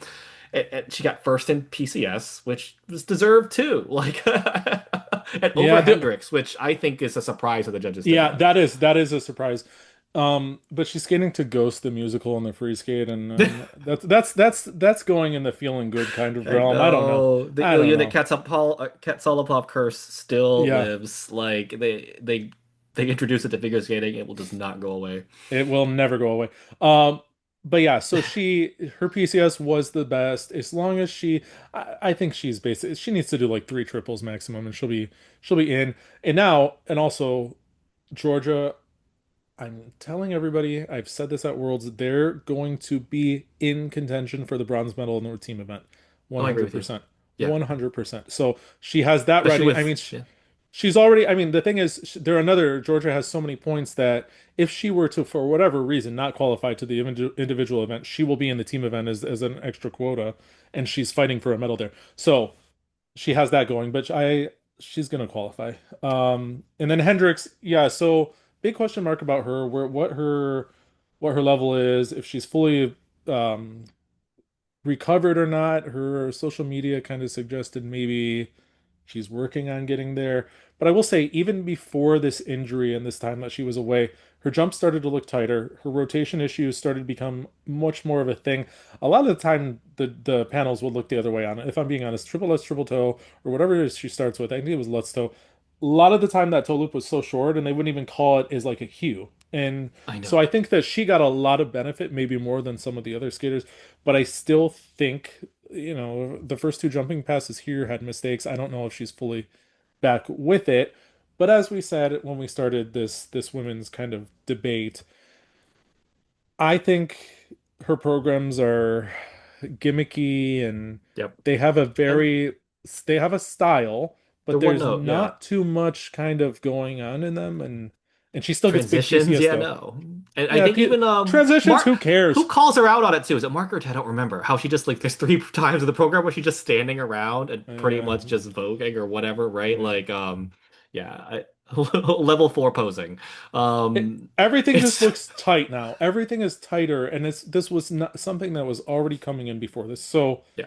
B: she got first in PCS, which was deserved too, like, and
A: Yeah,
B: over Hendrickx, which I think is a surprise that the judges did
A: yeah,
B: that.
A: that is a surprise. But she's skating to Ghost the musical in the free skate, and that's going in the feeling good kind of
B: I
A: realm. I don't know.
B: know the
A: I don't
B: Ilya
A: know.
B: Katsalapov curse still
A: Yeah,
B: lives. Like they introduce it to figure skating, it will just not go away.
A: it will never go away. Um, but yeah, so her PCS was the best. As long as I think she's basically she needs to do like three triples maximum, and she'll be in. And now, and also Georgia. I'm telling everybody, I've said this at Worlds, they're going to be in contention for the bronze medal in the team event.
B: Oh, I agree with you.
A: 100%.
B: Yeah,
A: 100%. So she has that
B: especially
A: ready. I
B: with
A: mean,
B: yeah,
A: she's already, I mean, the thing is, Georgia has so many points that if she were to, for whatever reason, not qualify to the individual event, she will be in the team event as an extra quota, and she's fighting for a medal there. So she has that going, but she's gonna qualify. And then Hendrickx, yeah. So big question mark about her, where what her level is, if she's fully um recovered or not. Her social media kind of suggested maybe she's working on getting there. But I will say, even before this injury and this time that she was away, her jump started to look tighter. Her rotation issues started to become much more of a thing. A lot of the time, the panels would look the other way on it. If I'm being honest, triple S triple toe or whatever it is she starts with, I think it was Lutz toe. A lot of the time that toe loop was so short, and they wouldn't even call it as like a cue. And
B: I
A: so I
B: know.
A: think that she got a lot of benefit, maybe more than some of the other skaters. But I still think, the first two jumping passes here had mistakes. I don't know if she's fully back with it. But as we said when we started this women's kind of debate, I think her programs are gimmicky and
B: Yep.
A: they have a
B: And
A: very they have a style, but
B: they're one
A: there's
B: note, yeah.
A: not too much kind of going on in them, and she still gets big
B: Transitions,
A: PCS
B: yeah,
A: though.
B: no. And I
A: Yeah,
B: think even
A: transitions,
B: Mark,
A: who
B: who
A: cares?
B: calls her out on it too? Is it Margaret? I don't remember. How she just like there's three times in the program where she's just standing around and pretty
A: Uh,
B: much just voguing or whatever, right?
A: yeah.
B: Like yeah, level 4 posing.
A: Everything just
B: It's
A: looks tight now. Everything is tighter, and this was not something that was already coming in before this. So
B: yeah,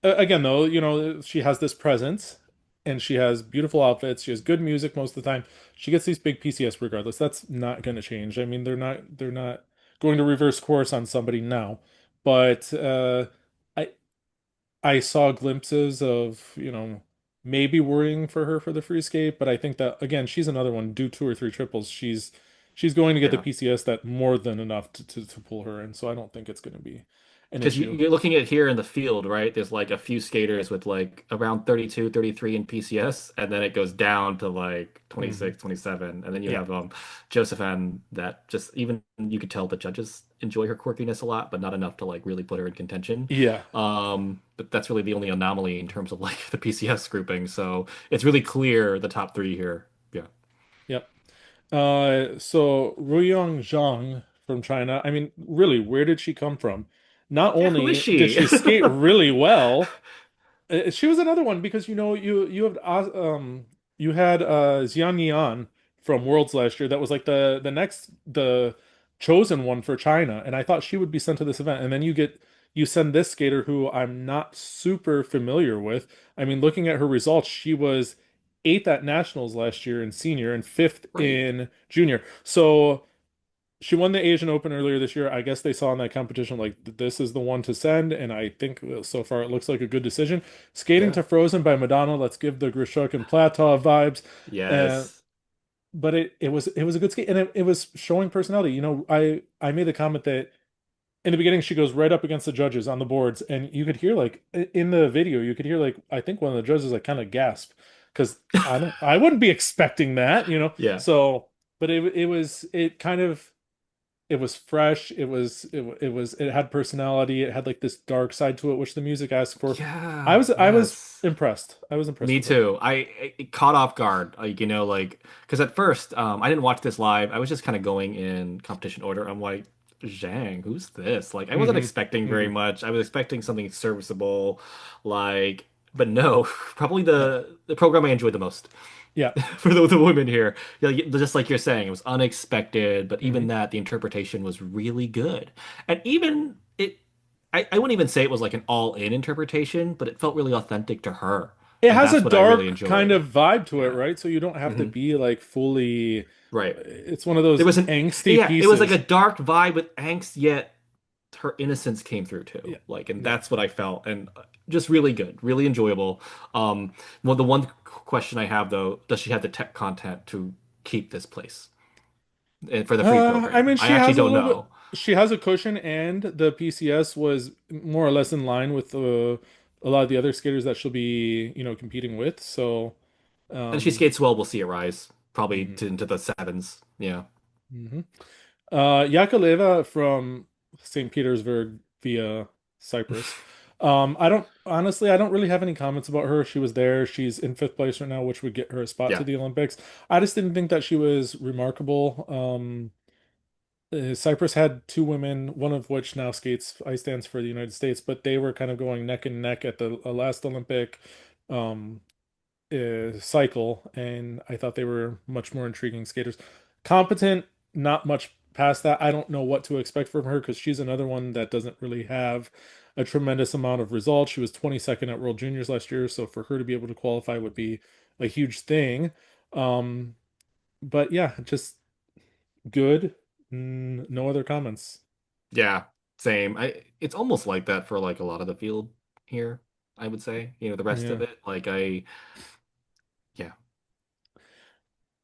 A: again, though, she has this presence, and she has beautiful outfits. She has good music most of the time. She gets these big PCS regardless. That's not going to change. I mean, they're not going to reverse course on somebody now, but I I saw glimpses of, maybe worrying for her for the free skate, but I think that again, she's another one, do two or three triples. She's going to get the
B: yeah.
A: PCS that more than enough to pull her in. So I don't think it's going to be an
B: Because
A: issue.
B: you're looking at here in the field, right? There's like a few skaters with like around 32, 33 in PCS, and then it goes down to like
A: Hmm.
B: 26, 27. And then you
A: Yeah.
B: have Josephine that just even you could tell the judges enjoy her quirkiness a lot, but not enough to like really put her in contention.
A: Yeah.
B: But that's really the only anomaly in terms of like the PCS grouping. So it's really clear the top three here. Yeah.
A: Yep. So Ruyong Zhang from China. I mean, really, where did she come from? Not
B: Yeah, who is
A: only did
B: she?
A: she skate really well, she was another one because you had Xian Yan from Worlds last year that was like the chosen one for China, and I thought she would be sent to this event, and then you send this skater who I'm not super familiar with. I mean, looking at her results, she was eighth at nationals last year in senior and fifth
B: Right.
A: in junior. So she won the Asian Open earlier this year. I guess they saw in that competition like this is the one to send, and I think so far it looks like a good decision. Skating
B: Yeah.
A: to Frozen by Madonna. Let's give the Grishuk and Platov vibes. Uh,
B: Yes.
A: but it was a good skate, and it was showing personality. I made the comment that in the beginning she goes right up against the judges on the boards, and you could hear like in the video you could hear like I think one of the judges like kind of gasp because I wouldn't be expecting that.
B: Yeah.
A: So, but it was fresh. It had personality. It had like this dark side to it, which the music asked for. I
B: Yeah.
A: was I was
B: Yes.
A: impressed. I was impressed
B: Me
A: with her.
B: too. It caught off guard, like like because at first, I didn't watch this live. I was just kind of going in competition order. I'm like, Zhang, who's this? Like, I wasn't
A: Hmm.
B: expecting very
A: Hmm.
B: much. I was expecting something serviceable, like, but no, probably
A: Yeah.
B: the program I enjoyed the most
A: Yeah.
B: for the women here. Yeah, just like you're saying, it was unexpected, but even
A: Hmm.
B: that, the interpretation was really good, and even it. I wouldn't even say it was like an all-in interpretation, but it felt really authentic to her.
A: It
B: And
A: has a
B: that's what I really
A: dark kind
B: enjoyed.
A: of vibe to it,
B: Yeah.
A: right? So you don't have to
B: Hmm.
A: be like fully.
B: Right.
A: It's one of
B: There
A: those
B: was
A: angsty
B: yeah, it was like a
A: pieces.
B: dark vibe with angst, yet her innocence came through too.
A: Yeah.
B: Like, and
A: Yeah.
B: that's what I felt. And just really good, really enjoyable. Well, the one question I have though, does she have the tech content to keep this place for the free
A: I
B: program?
A: mean,
B: I
A: she
B: actually
A: has a
B: don't
A: little bit.
B: know.
A: she has a cushion, and the PCS was more or less in line with a lot of the other skaters that she'll be, competing with. So,
B: And she
A: um,
B: skates well, we'll see it rise. Probably
A: mhm,
B: into the sevens. Yeah.
A: mhm. Yakovleva from St. Petersburg via Cyprus. I don't really have any comments about her. She was there. She's in fifth place right now, which would get her a spot to
B: Yeah.
A: the Olympics. I just didn't think that she was remarkable. Cyprus had two women, one of which now skates ice dance for the United States, but they were kind of going neck and neck at the last Olympic um, cycle, and I thought they were much more intriguing skaters. Competent, not much past that. I don't know what to expect from her because she's another one that doesn't really have a tremendous amount of results. She was 22nd at World Juniors last year, so for her to be able to qualify would be a huge thing. Um, but yeah, just good. No other comments.
B: Yeah. Same. It's almost like that for like a lot of the field here, I would say. The rest
A: Yeah.
B: of it. Yeah.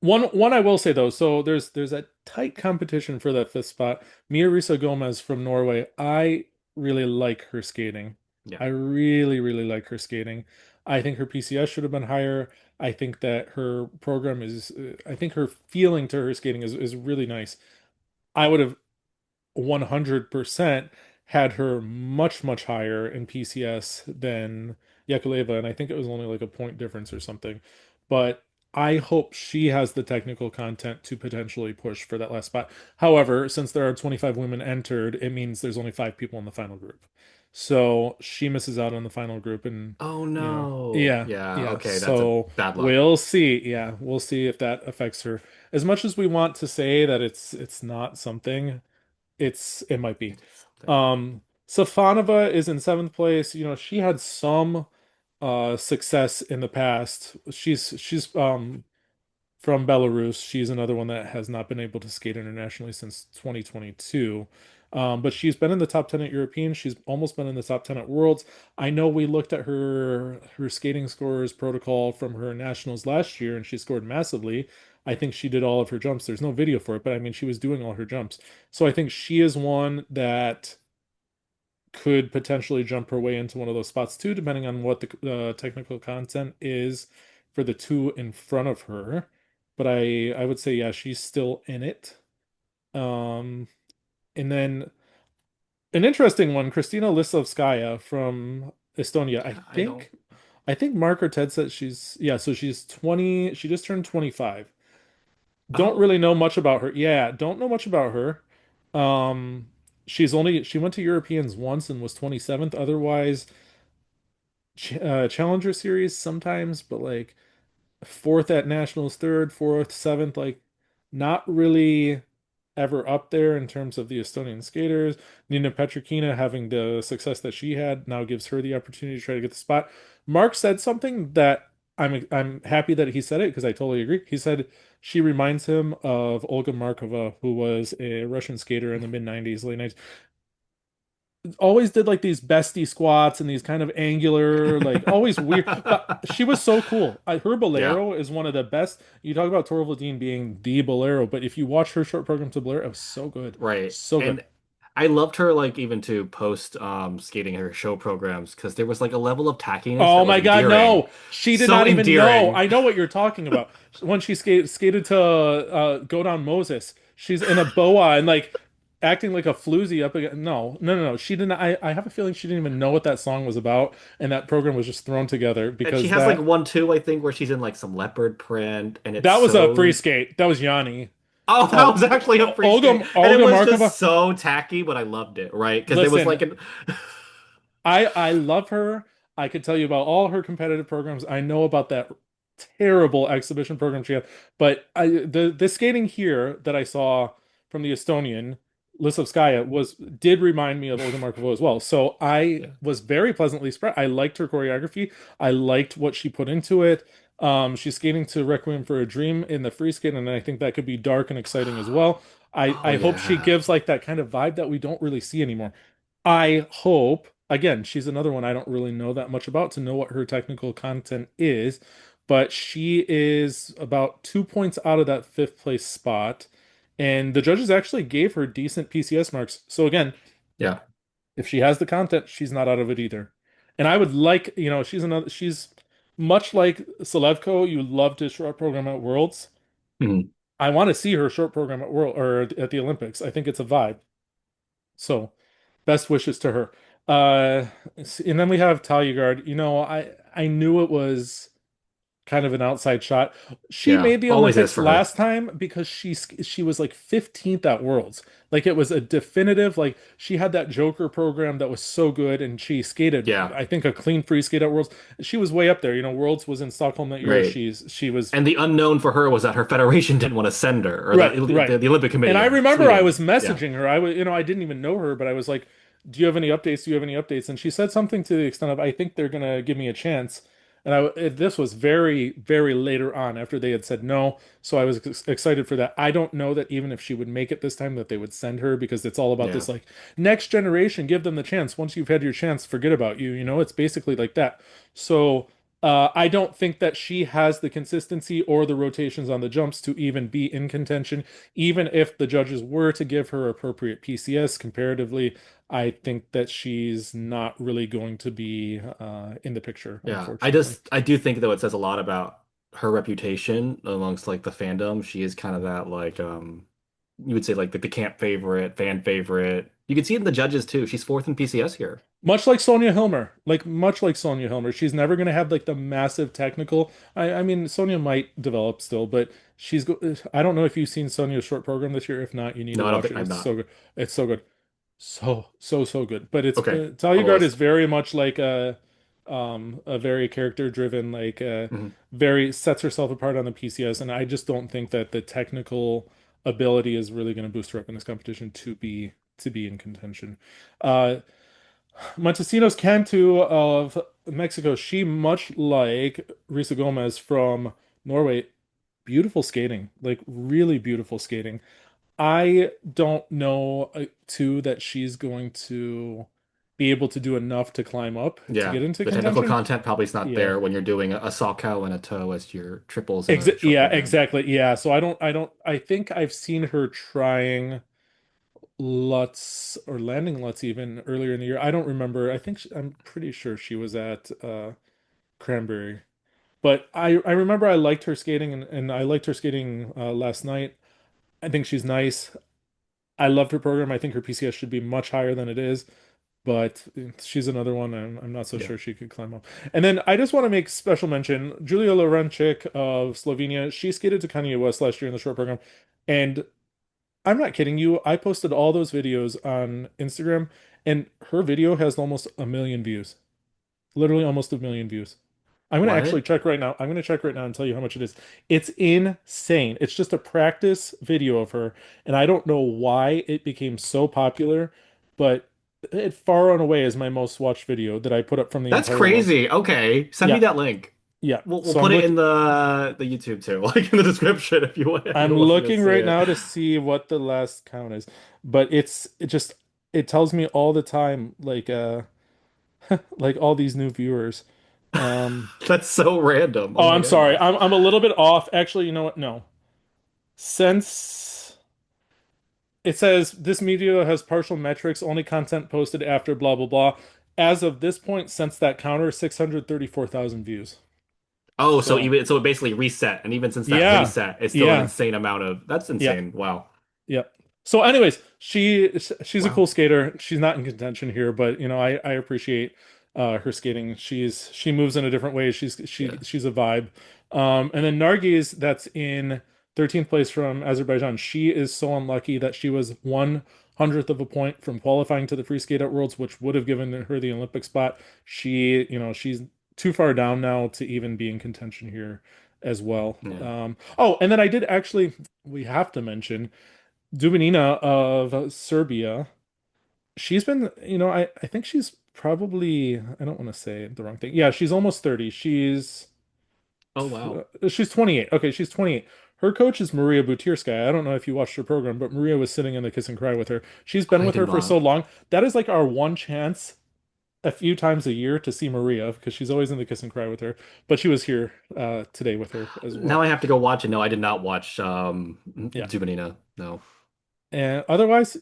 A: One I will say though, so there's a tight competition for that fifth spot. Mia Risa Gomez from Norway. I really like her skating.
B: Yeah.
A: I really, really like her skating. I think her PCS should have been higher. I think that her program is, I think her feeling to her skating is really nice. I would have 100% had her much, much higher in PCS than Yakovleva, and I think it was only like a point difference or something. But I hope she has the technical content to potentially push for that last spot. However, since there are 25 women entered, it means there's only five people in the final group. So she misses out on the final group, and
B: Oh
A: yeah,
B: no. Yeah,
A: yeah.
B: okay, that's a
A: So
B: bad luck.
A: we'll see. Yeah, we'll see if that affects her. As much as we want to say that it's not something, it might be.
B: It is something.
A: Safanova is in seventh place. She had some success in the past. She's from Belarus. She's another one that has not been able to skate internationally since 2022. But she's been in the top 10 at European. She's almost been in the top 10 at Worlds. I know we looked at her skating scores protocol from her nationals last year, and she scored massively. I think she did all of her jumps. There's no video for it, but I mean, she was doing all her jumps. So I think she is one that could potentially jump her way into one of those spots too, depending on what the technical content is for the two in front of her. But I would say yeah, she's still in it. Um, and then an interesting one, Kristina Lisovskaya from Estonia. I
B: Yeah, I don't.
A: think I think Mark or Ted said she's yeah, so she's 20, she just turned 25. Don't
B: Oh,
A: really know much about her. Yeah, don't know much about her. Um, she went to Europeans once and was 27th. Otherwise, Challenger Series sometimes, but like fourth at Nationals, third, fourth, seventh, like not really ever up there in terms of the Estonian skaters. Nina Petrikina having the success that she had now gives her the opportunity to try to get the spot. Mark said something that I'm happy that he said it because I totally agree. He said she reminds him of Olga Markova, who was a Russian skater in the mid 90s, late 90s. Always did like these bestie squats and these kind of angular, like always weird, but she was so cool. Her
B: yeah,
A: bolero is one of the best. You talk about Torvaldine being the bolero, but if you watch her short program to bolero, it was so good,
B: right.
A: so good.
B: And I loved her like even to post skating her show programs because there was like a level of tackiness
A: Oh
B: that was
A: my God,
B: endearing.
A: no, she did
B: So
A: not even know.
B: endearing.
A: I know what you're talking about. When she skated to go down Moses, she's in a boa and like acting like a floozy up again. No, no, no, no. She didn't. I have a feeling she didn't even know what that song was about, and that program was just thrown together
B: And she
A: because
B: has like one too, I think, where she's in like some leopard print and it's
A: that was a free
B: so
A: skate. That was Yanni.
B: oh, that was actually a free skate. And it
A: Olga
B: was just
A: Markova.
B: so tacky, but I loved it, right? Because there was
A: Listen,
B: like an
A: I love her. I could tell you about all her competitive programs. I know about that terrible exhibition program she had, but the skating here that I saw from the Estonian Lisovskaya was did remind me of Olga Markova as well. So I
B: yeah.
A: was very pleasantly surprised. I liked her choreography. I liked what she put into it. She's skating to Requiem for a Dream in the free skate, and I think that could be dark and exciting as well.
B: Oh
A: I hope she
B: yeah.
A: gives like that kind of vibe that we don't really see anymore. I hope, again, she's another one I don't really know that much about to know what her technical content is, but she is about 2 points out of that fifth place spot. and the judges actually gave her decent PCS marks. So again,
B: Yeah.
A: if she has the content, she's not out of it either. And I would like, she's much like Selevko, you love to short program at Worlds.
B: Mhm.
A: I want to see her short program at World or at the Olympics. I think it's a vibe. So, best wishes to her. Uh, and then we have Talia Gard. I knew it was kind of an outside shot. She
B: Yeah.
A: made the
B: Always is
A: Olympics
B: for her.
A: last time because she was like 15th at Worlds. Like it was a definitive, like she had that Joker program that was so good and she skated,
B: Yeah.
A: I think, a clean free skate at Worlds. She was way up there. Worlds was in Stockholm that year.
B: Right.
A: She was
B: And the unknown for her was that her federation didn't want to send her, or
A: right, right.
B: the Olympic
A: And
B: Committee
A: I
B: of
A: remember I was
B: Sweden. Yeah.
A: messaging her. I didn't even know her, but I was like, "Do you have any updates? Do you have any updates?" And she said something to the extent of, "I think they're gonna give me a chance." And this was very, very later on after they had said no. So I was excited for that. I don't know that even if she would make it this time, that they would send her because it's all about
B: Yeah.
A: this like next generation. Give them the chance. Once you've had your chance, forget about you. It's basically like that. So. I don't think that she has the consistency or the rotations on the jumps to even be in contention. Even if the judges were to give her appropriate PCS comparatively, I think that she's not really going to be in the picture,
B: Yeah.
A: unfortunately.
B: I do think though it says a lot about her reputation amongst like the fandom. She is kind of that like you would say like the camp favorite, fan favorite. You can see it in the judges too. She's fourth in PCS here.
A: Much like Sonia Hilmer, she's never going to have like the massive technical. I mean, Sonia might develop still, but I don't know if you've seen Sonia's short program this year. If not, you need to
B: No, I don't
A: watch
B: think
A: it.
B: I'm
A: It's
B: not.
A: so good. It's so good. So good. But it's
B: Okay. On
A: Talia
B: the
A: Guard is
B: list.
A: very much like a very character driven, like
B: Mhm.
A: very sets herself apart on the PCS, and I just don't think that the technical ability is really going to boost her up in this competition to be in contention. Uh Montesinos Cantu of Mexico, she much like Risa Gomez from Norway, beautiful skating, like really beautiful skating. I don't know, too, that she's going to be able to do enough to climb up to
B: Yeah.
A: get into
B: The technical
A: contention.
B: content probably is not
A: Yeah.
B: there when you're doing a saw cow and a toe as your triples in a short
A: Yeah,
B: program.
A: exactly. Yeah. So I think I've seen her trying Lutz or landing Lutz even earlier in the year. I don't remember. I'm pretty sure she was at Cranberry. But I remember I liked her skating and I liked her skating last night. I think she's nice. I loved her program. I think her PCS should be much higher than it is, but she's another one I'm not so
B: Yeah.
A: sure she could climb up. And then I just want to make special mention, Julia Lorenchik of Slovenia. She skated to Kanye West last year in the short program, and I'm not kidding you. I posted all those videos on Instagram, and her video has almost a million views. Literally almost a million views. I'm gonna actually
B: What?
A: check right now. I'm gonna check right now and tell you how much it is. It's insane. It's just a practice video of her, and I don't know why it became so popular, but it far and away is my most watched video that I put up from the
B: That's
A: entire world.
B: crazy. Okay. Send me
A: Yeah,
B: that link.
A: yeah.
B: We'll
A: So
B: put it in the YouTube too, like in the description if you
A: I'm
B: want to
A: looking
B: see
A: right
B: it.
A: now to see what the last count is, but it tells me all the time like all these new viewers. Um,
B: That's so random. Oh
A: oh,
B: my
A: I'm sorry.
B: goodness.
A: I'm a little bit off. Actually, you know what? No. Since it says this media has partial metrics, only content posted after blah blah blah. As of this point, since that counter, 634,000 views.
B: Oh,
A: So,
B: so it basically reset, and even since that
A: yeah.
B: reset, it's still an
A: Yeah.
B: insane amount of. That's
A: Yeah.
B: insane. Wow.
A: Yep. So, anyways, she's a
B: Wow.
A: cool skater. She's not in contention here, but I appreciate her skating. She moves in a different way.
B: Yeah.
A: She's a vibe. And then Nargiz, that's in 13th place from Azerbaijan. She is so unlucky that she was 1/100th of a point from qualifying to the free skate at Worlds, which would have given her the Olympic spot. She's too far down now to even be in contention here as well.
B: Yeah.
A: Oh, and then we have to mention. Dubinina of Serbia. She's been, I think she's probably, I don't want to say the wrong thing. Yeah, she's almost 30.
B: Oh wow.
A: She's 28. Okay, she's 28. Her coach is Maria Butirskaya. I don't know if you watched her program, but Maria was sitting in the kiss and cry with her. She's been
B: I
A: with
B: did
A: her for so
B: not.
A: long. That is like our one chance a few times a year to see Maria because she's always in the kiss and cry with her. But she was here today with her as
B: Now
A: well.
B: I have to go watch it. No, I did not watch
A: Yeah.
B: Zubinina. No.
A: And otherwise,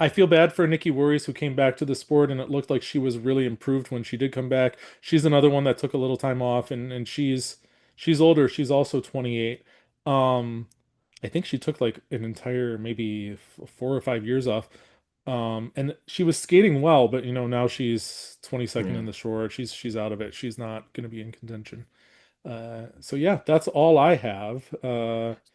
A: I feel bad for Nikki Worries who came back to the sport, and it looked like she was really improved when she did come back. She's another one that took a little time off, and she's older. She's also 28. Um, I think she took like an entire maybe 4 or 5 years off. And she was skating well, but now she's 22nd in
B: Yeah.
A: the short. She's out of it. She's not going to be in contention. So yeah, that's all I have.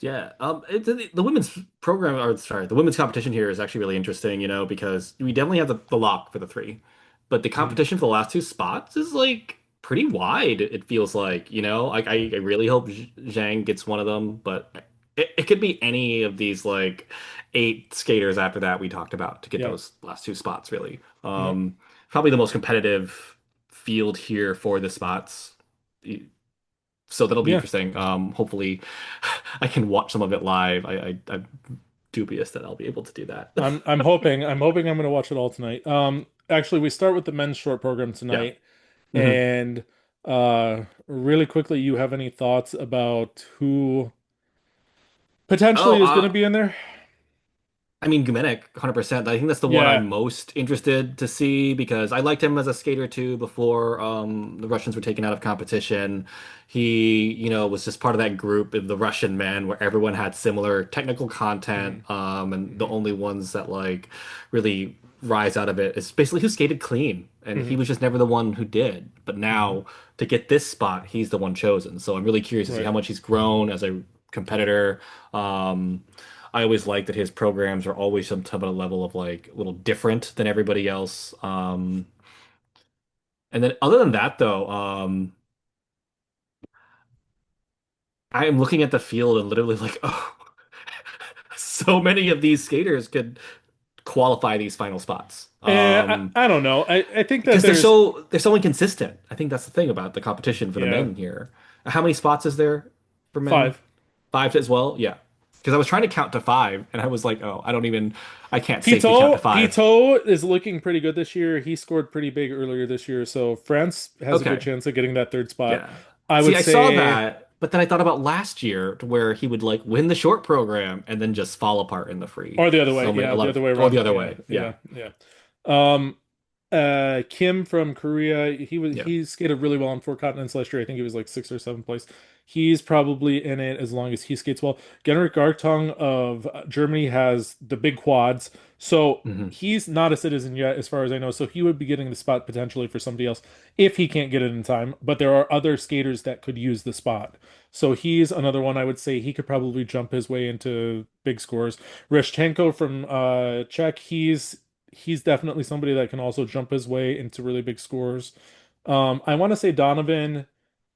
B: Yeah, the women's program, or sorry, the women's competition here is actually really interesting, because we definitely have the lock for the three, but the
A: Mhm.
B: competition for the last two spots is like pretty wide, it feels like, Like I really hope Zhang gets one of them, but it could be any of these like eight skaters after that we talked about to get
A: Yeah.
B: those last two spots, really.
A: Yep.
B: Probably the most competitive field here for the spots. So that'll be
A: Yeah.
B: interesting. Hopefully, I can watch some of it live. I'm dubious that I'll be able to do that.
A: I'm hoping I'm going to watch it all tonight. Actually, we start with the men's short program
B: Yeah.
A: tonight,
B: hmm
A: and really quickly, you have any thoughts about who
B: Oh,
A: potentially is going to be in there?
B: I mean, Gumenek, 100%. I think that's the one
A: Yeah.
B: I'm most interested to see because I liked him as a skater too before the Russians were taken out of competition. He, was just part of that group of the Russian men where everyone had similar technical content,
A: Mhm.
B: and the
A: Mhm.
B: only ones that like really rise out of it is basically who skated clean, and he
A: Mhm.
B: was just never the one who did. But
A: Mhm.
B: now to get this spot, he's the one chosen. So I'm really curious to see
A: Right.
B: how much he's grown as a competitor. Um, I always like that his programs are always some type of level of like a little different than everybody else. And then other than that though, I am looking at the field and literally like, oh, so many of these skaters could qualify these final spots.
A: I don't know. I think that
B: Because they're
A: there's
B: so inconsistent. I think that's the thing about the competition for the
A: yeah,
B: men here. How many spots is there for men?
A: five.
B: Five as well? Yeah. Because I was trying to count to five and I was like, oh, I can't safely count to five.
A: Pito is looking pretty good this year. He scored pretty big earlier this year, so France has a good
B: Okay.
A: chance of getting that third spot.
B: Yeah.
A: I
B: See,
A: would
B: I saw
A: say
B: that, but then I thought about last year to where he would like win the short program and then just fall apart in the free.
A: or the other way.
B: So many, a
A: Yeah,
B: lot
A: the
B: of,
A: other way
B: or the
A: around.
B: other
A: Yeah,
B: way. Yeah.
A: yeah, yeah. Um, Kim from Korea,
B: Yeah.
A: he skated really well on four continents last year. I think he was like sixth or seventh place. He's probably in it as long as he skates well. Genrik Gartung of Germany has the big quads, so
B: hmm
A: he's not a citizen yet, as far as I know. So he would be getting the spot potentially for somebody else if he can't get it in time. But there are other skaters that could use the spot. So he's another one I would say he could probably jump his way into big scores. Rishchenko from Czech, he's definitely somebody that can also jump his way into really big scores. I want to say Donovan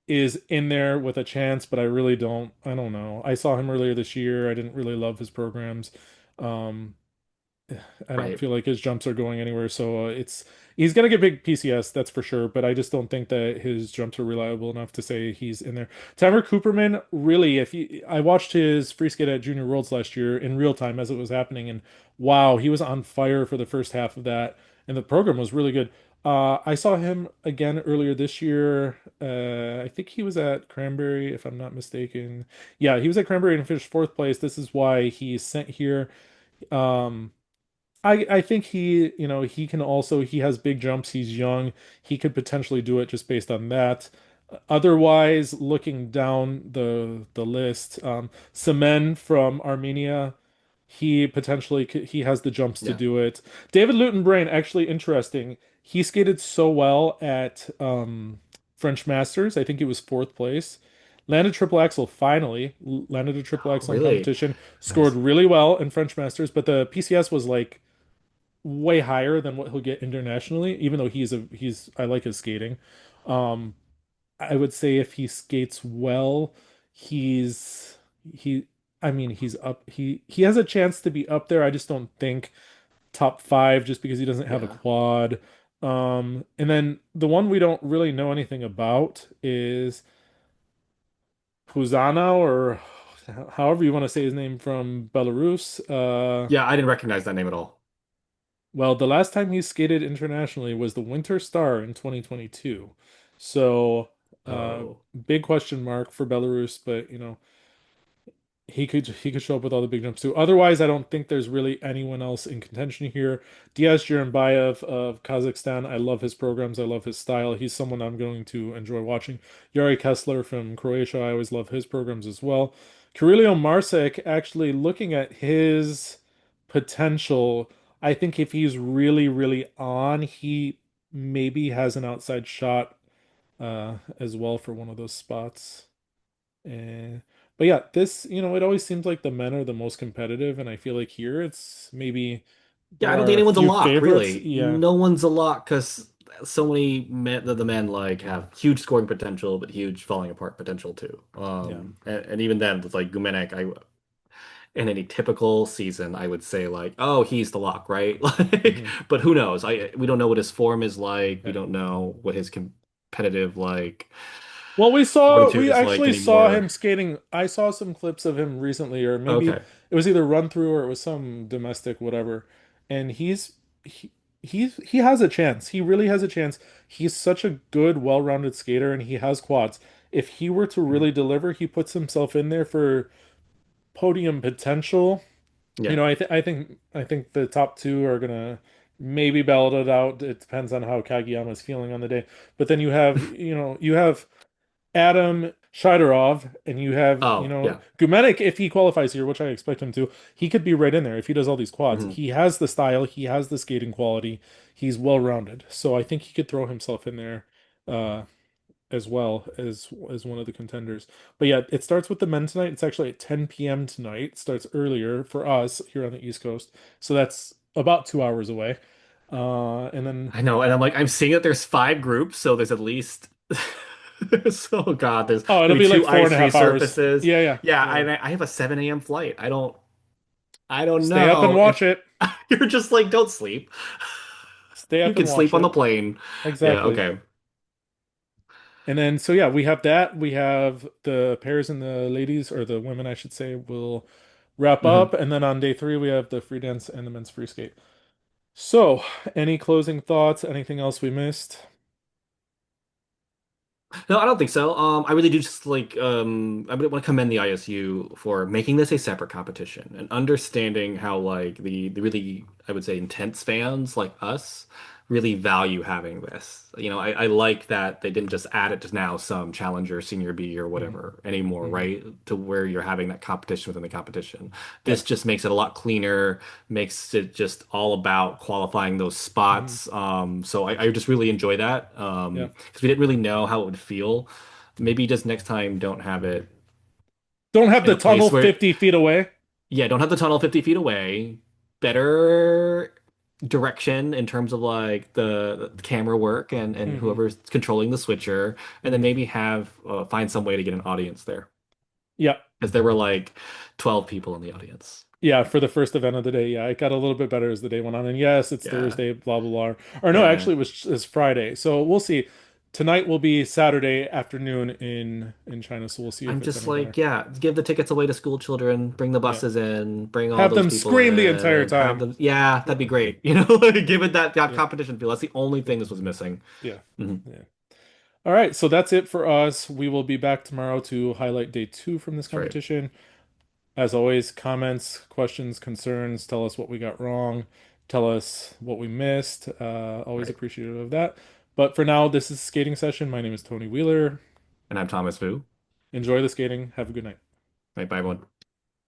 A: is in there with a chance, but I really don't. I don't know. I saw him earlier this year. I didn't really love his programs. Um, I don't
B: Right.
A: feel like his jumps are going anywhere. So he's gonna get big PCS, that's for sure. But I just don't think that his jumps are reliable enough to say he's in there. Tyler Cooperman, really, if you, I watched his free skate at Junior Worlds last year in real time as it was happening, and wow, he was on fire for the first half of that, and the program was really good. I saw him again earlier this year. I think he was at Cranberry, if I'm not mistaken. Yeah, he was at Cranberry and finished fourth place. This is why he's sent here. Um, I think he can also he has big jumps. He's young. He could potentially do it just based on that. Otherwise, looking down the list, Semen from Armenia, he has the jumps to
B: Yeah.
A: do it. David Lutenbrain, actually interesting. He skated so well at French Masters. I think he was fourth place. Landed triple axel finally. Landed a triple
B: Oh,
A: axel in
B: really?
A: competition. Scored
B: Nice.
A: really well in French Masters, but the PCS was like way higher than what he'll get internationally, even though he's I like his skating. Um, I would say if he skates well, he's he I mean he's up he has a chance to be up there. I just don't think top five just because he doesn't have a
B: Yeah.
A: quad. And then the one we don't really know anything about is Puzana or however you want to say his name from Belarus.
B: Yeah, I didn't recognize that name at all.
A: Well, the last time he skated internationally was the Winter Star in 2022. So, uh,
B: Oh.
A: big question mark for Belarus, but he could show up with all the big jumps too. Otherwise, I don't think there's really anyone else in contention here. Diaz Jerimbayev of Kazakhstan, I love his programs. I love his style. He's someone I'm going to enjoy watching. Yuri Kessler from Croatia, I always love his programs as well. Kirillio Marsek, actually looking at his potential, I think if he's really, really on, he maybe has an outside shot as well for one of those spots. And but yeah, this, it always seems like the men are the most competitive, and I feel like here it's maybe
B: Yeah, I
A: there
B: don't think
A: are a
B: anyone's a
A: few
B: lock,
A: favorites.
B: really.
A: Yeah,
B: No one's a lock because so many men, the men like have huge scoring potential, but huge falling apart potential too.
A: yeah.
B: And even then, with like Gumenek, in any typical season, I would say like, oh, he's the lock, right? Like,
A: Hmm.
B: but who knows? We don't know what his form is like. We
A: Yeah.
B: don't know what his competitive like
A: Well,
B: fortitude
A: we
B: is like
A: actually saw
B: anymore.
A: him skating. I saw some clips of him recently, or maybe
B: Okay.
A: it was either run through or it was some domestic whatever. And he he has a chance. He really has a chance. He's such a good, well-rounded skater, and he has quads. If he were to
B: Mhm.
A: really deliver, he puts himself in there for podium potential.
B: Yeah.
A: I think the top two are gonna maybe battle it out. It depends on how Kagiyama's feeling on the day. But then you have Adam Shidorov, and you have,
B: Oh, yeah.
A: Gumenek, if he qualifies here, which I expect him to, he could be right in there if he does all these quads.
B: Mhm.
A: He has the style, he has the skating quality, he's well-rounded. So I think he could throw himself in there uh as well as one of the contenders. But yeah, it starts with the men tonight. It's actually at 10 p.m. tonight. It starts earlier for us here on the East Coast. So that's about 2 hours away. And then
B: I know, and I'm like, I'm seeing that there's five groups, so there's at least. So God, there's
A: oh, it'll
B: gonna be
A: be like
B: two
A: four and
B: ice
A: a half hours.
B: resurfaces.
A: Yeah, yeah,
B: Yeah,
A: yeah.
B: I have a 7 a.m. flight. I don't
A: Stay up and
B: know if
A: watch it.
B: you're just like, don't sleep.
A: Stay
B: You
A: up
B: can
A: and watch
B: sleep on the
A: it.
B: plane. Yeah,
A: Exactly.
B: okay.
A: And then, so yeah, we have that. We have the pairs and the ladies, or the women, I should say, will wrap up.
B: Mhm.
A: And then on day three, we have the free dance and the men's free skate. So, any closing thoughts? Anything else we missed?
B: No, I don't think so. I really do just like I really want to commend the ISU for making this a separate competition and understanding how like the really I would say intense fans like us really value having this. I like that they didn't just add it to now some challenger senior B or
A: Hmm.
B: whatever anymore,
A: Hmm.
B: right? To where you're having that competition within the competition.
A: Yeah.
B: This just makes it a lot cleaner, makes it just all about qualifying those
A: Hmm.
B: spots. So I just really enjoy that.
A: Yeah.
B: Because we didn't really know how it would feel. Maybe just next time don't have it
A: Don't have
B: in
A: the
B: a
A: tunnel
B: place where,
A: 50 feet away.
B: yeah, don't have the tunnel 50 feet away. Better direction in terms of like the camera work and
A: Hmm.
B: whoever's controlling the switcher, and then
A: Hmm.
B: maybe have find some way to get an audience there.
A: Yeah.
B: Because there were like 12 people in the audience.
A: Yeah, for the first event of the day. Yeah, it got a little bit better as the day went on. And yes, it's
B: Yeah.
A: Thursday, blah, blah, blah. Or no,
B: Yeah.
A: actually, it's Friday. So we'll see. Tonight will be Saturday afternoon in China. So we'll see if
B: I'm
A: it's
B: just
A: any better.
B: like, yeah, give the tickets away to school children, bring the
A: Yeah.
B: buses in, bring all
A: Have
B: those
A: them
B: people
A: scream the entire
B: in, have
A: time.
B: them. Yeah, that'd be great. Like, give it that
A: Yeah.
B: competition feel. That's the only thing this was missing.
A: Yeah.
B: Mhm.
A: Yeah. All right. So that's it for us. We will be back tomorrow to highlight day two from this
B: That's right.
A: competition. As always, comments, questions, concerns, tell us what we got wrong, tell us what we missed. Always
B: Right.
A: appreciative of that. But for now, this is skating session. My name is Tony Wheeler.
B: And I'm Thomas Vu.
A: Enjoy the skating. Have a good night.
B: Right, bye, everyone.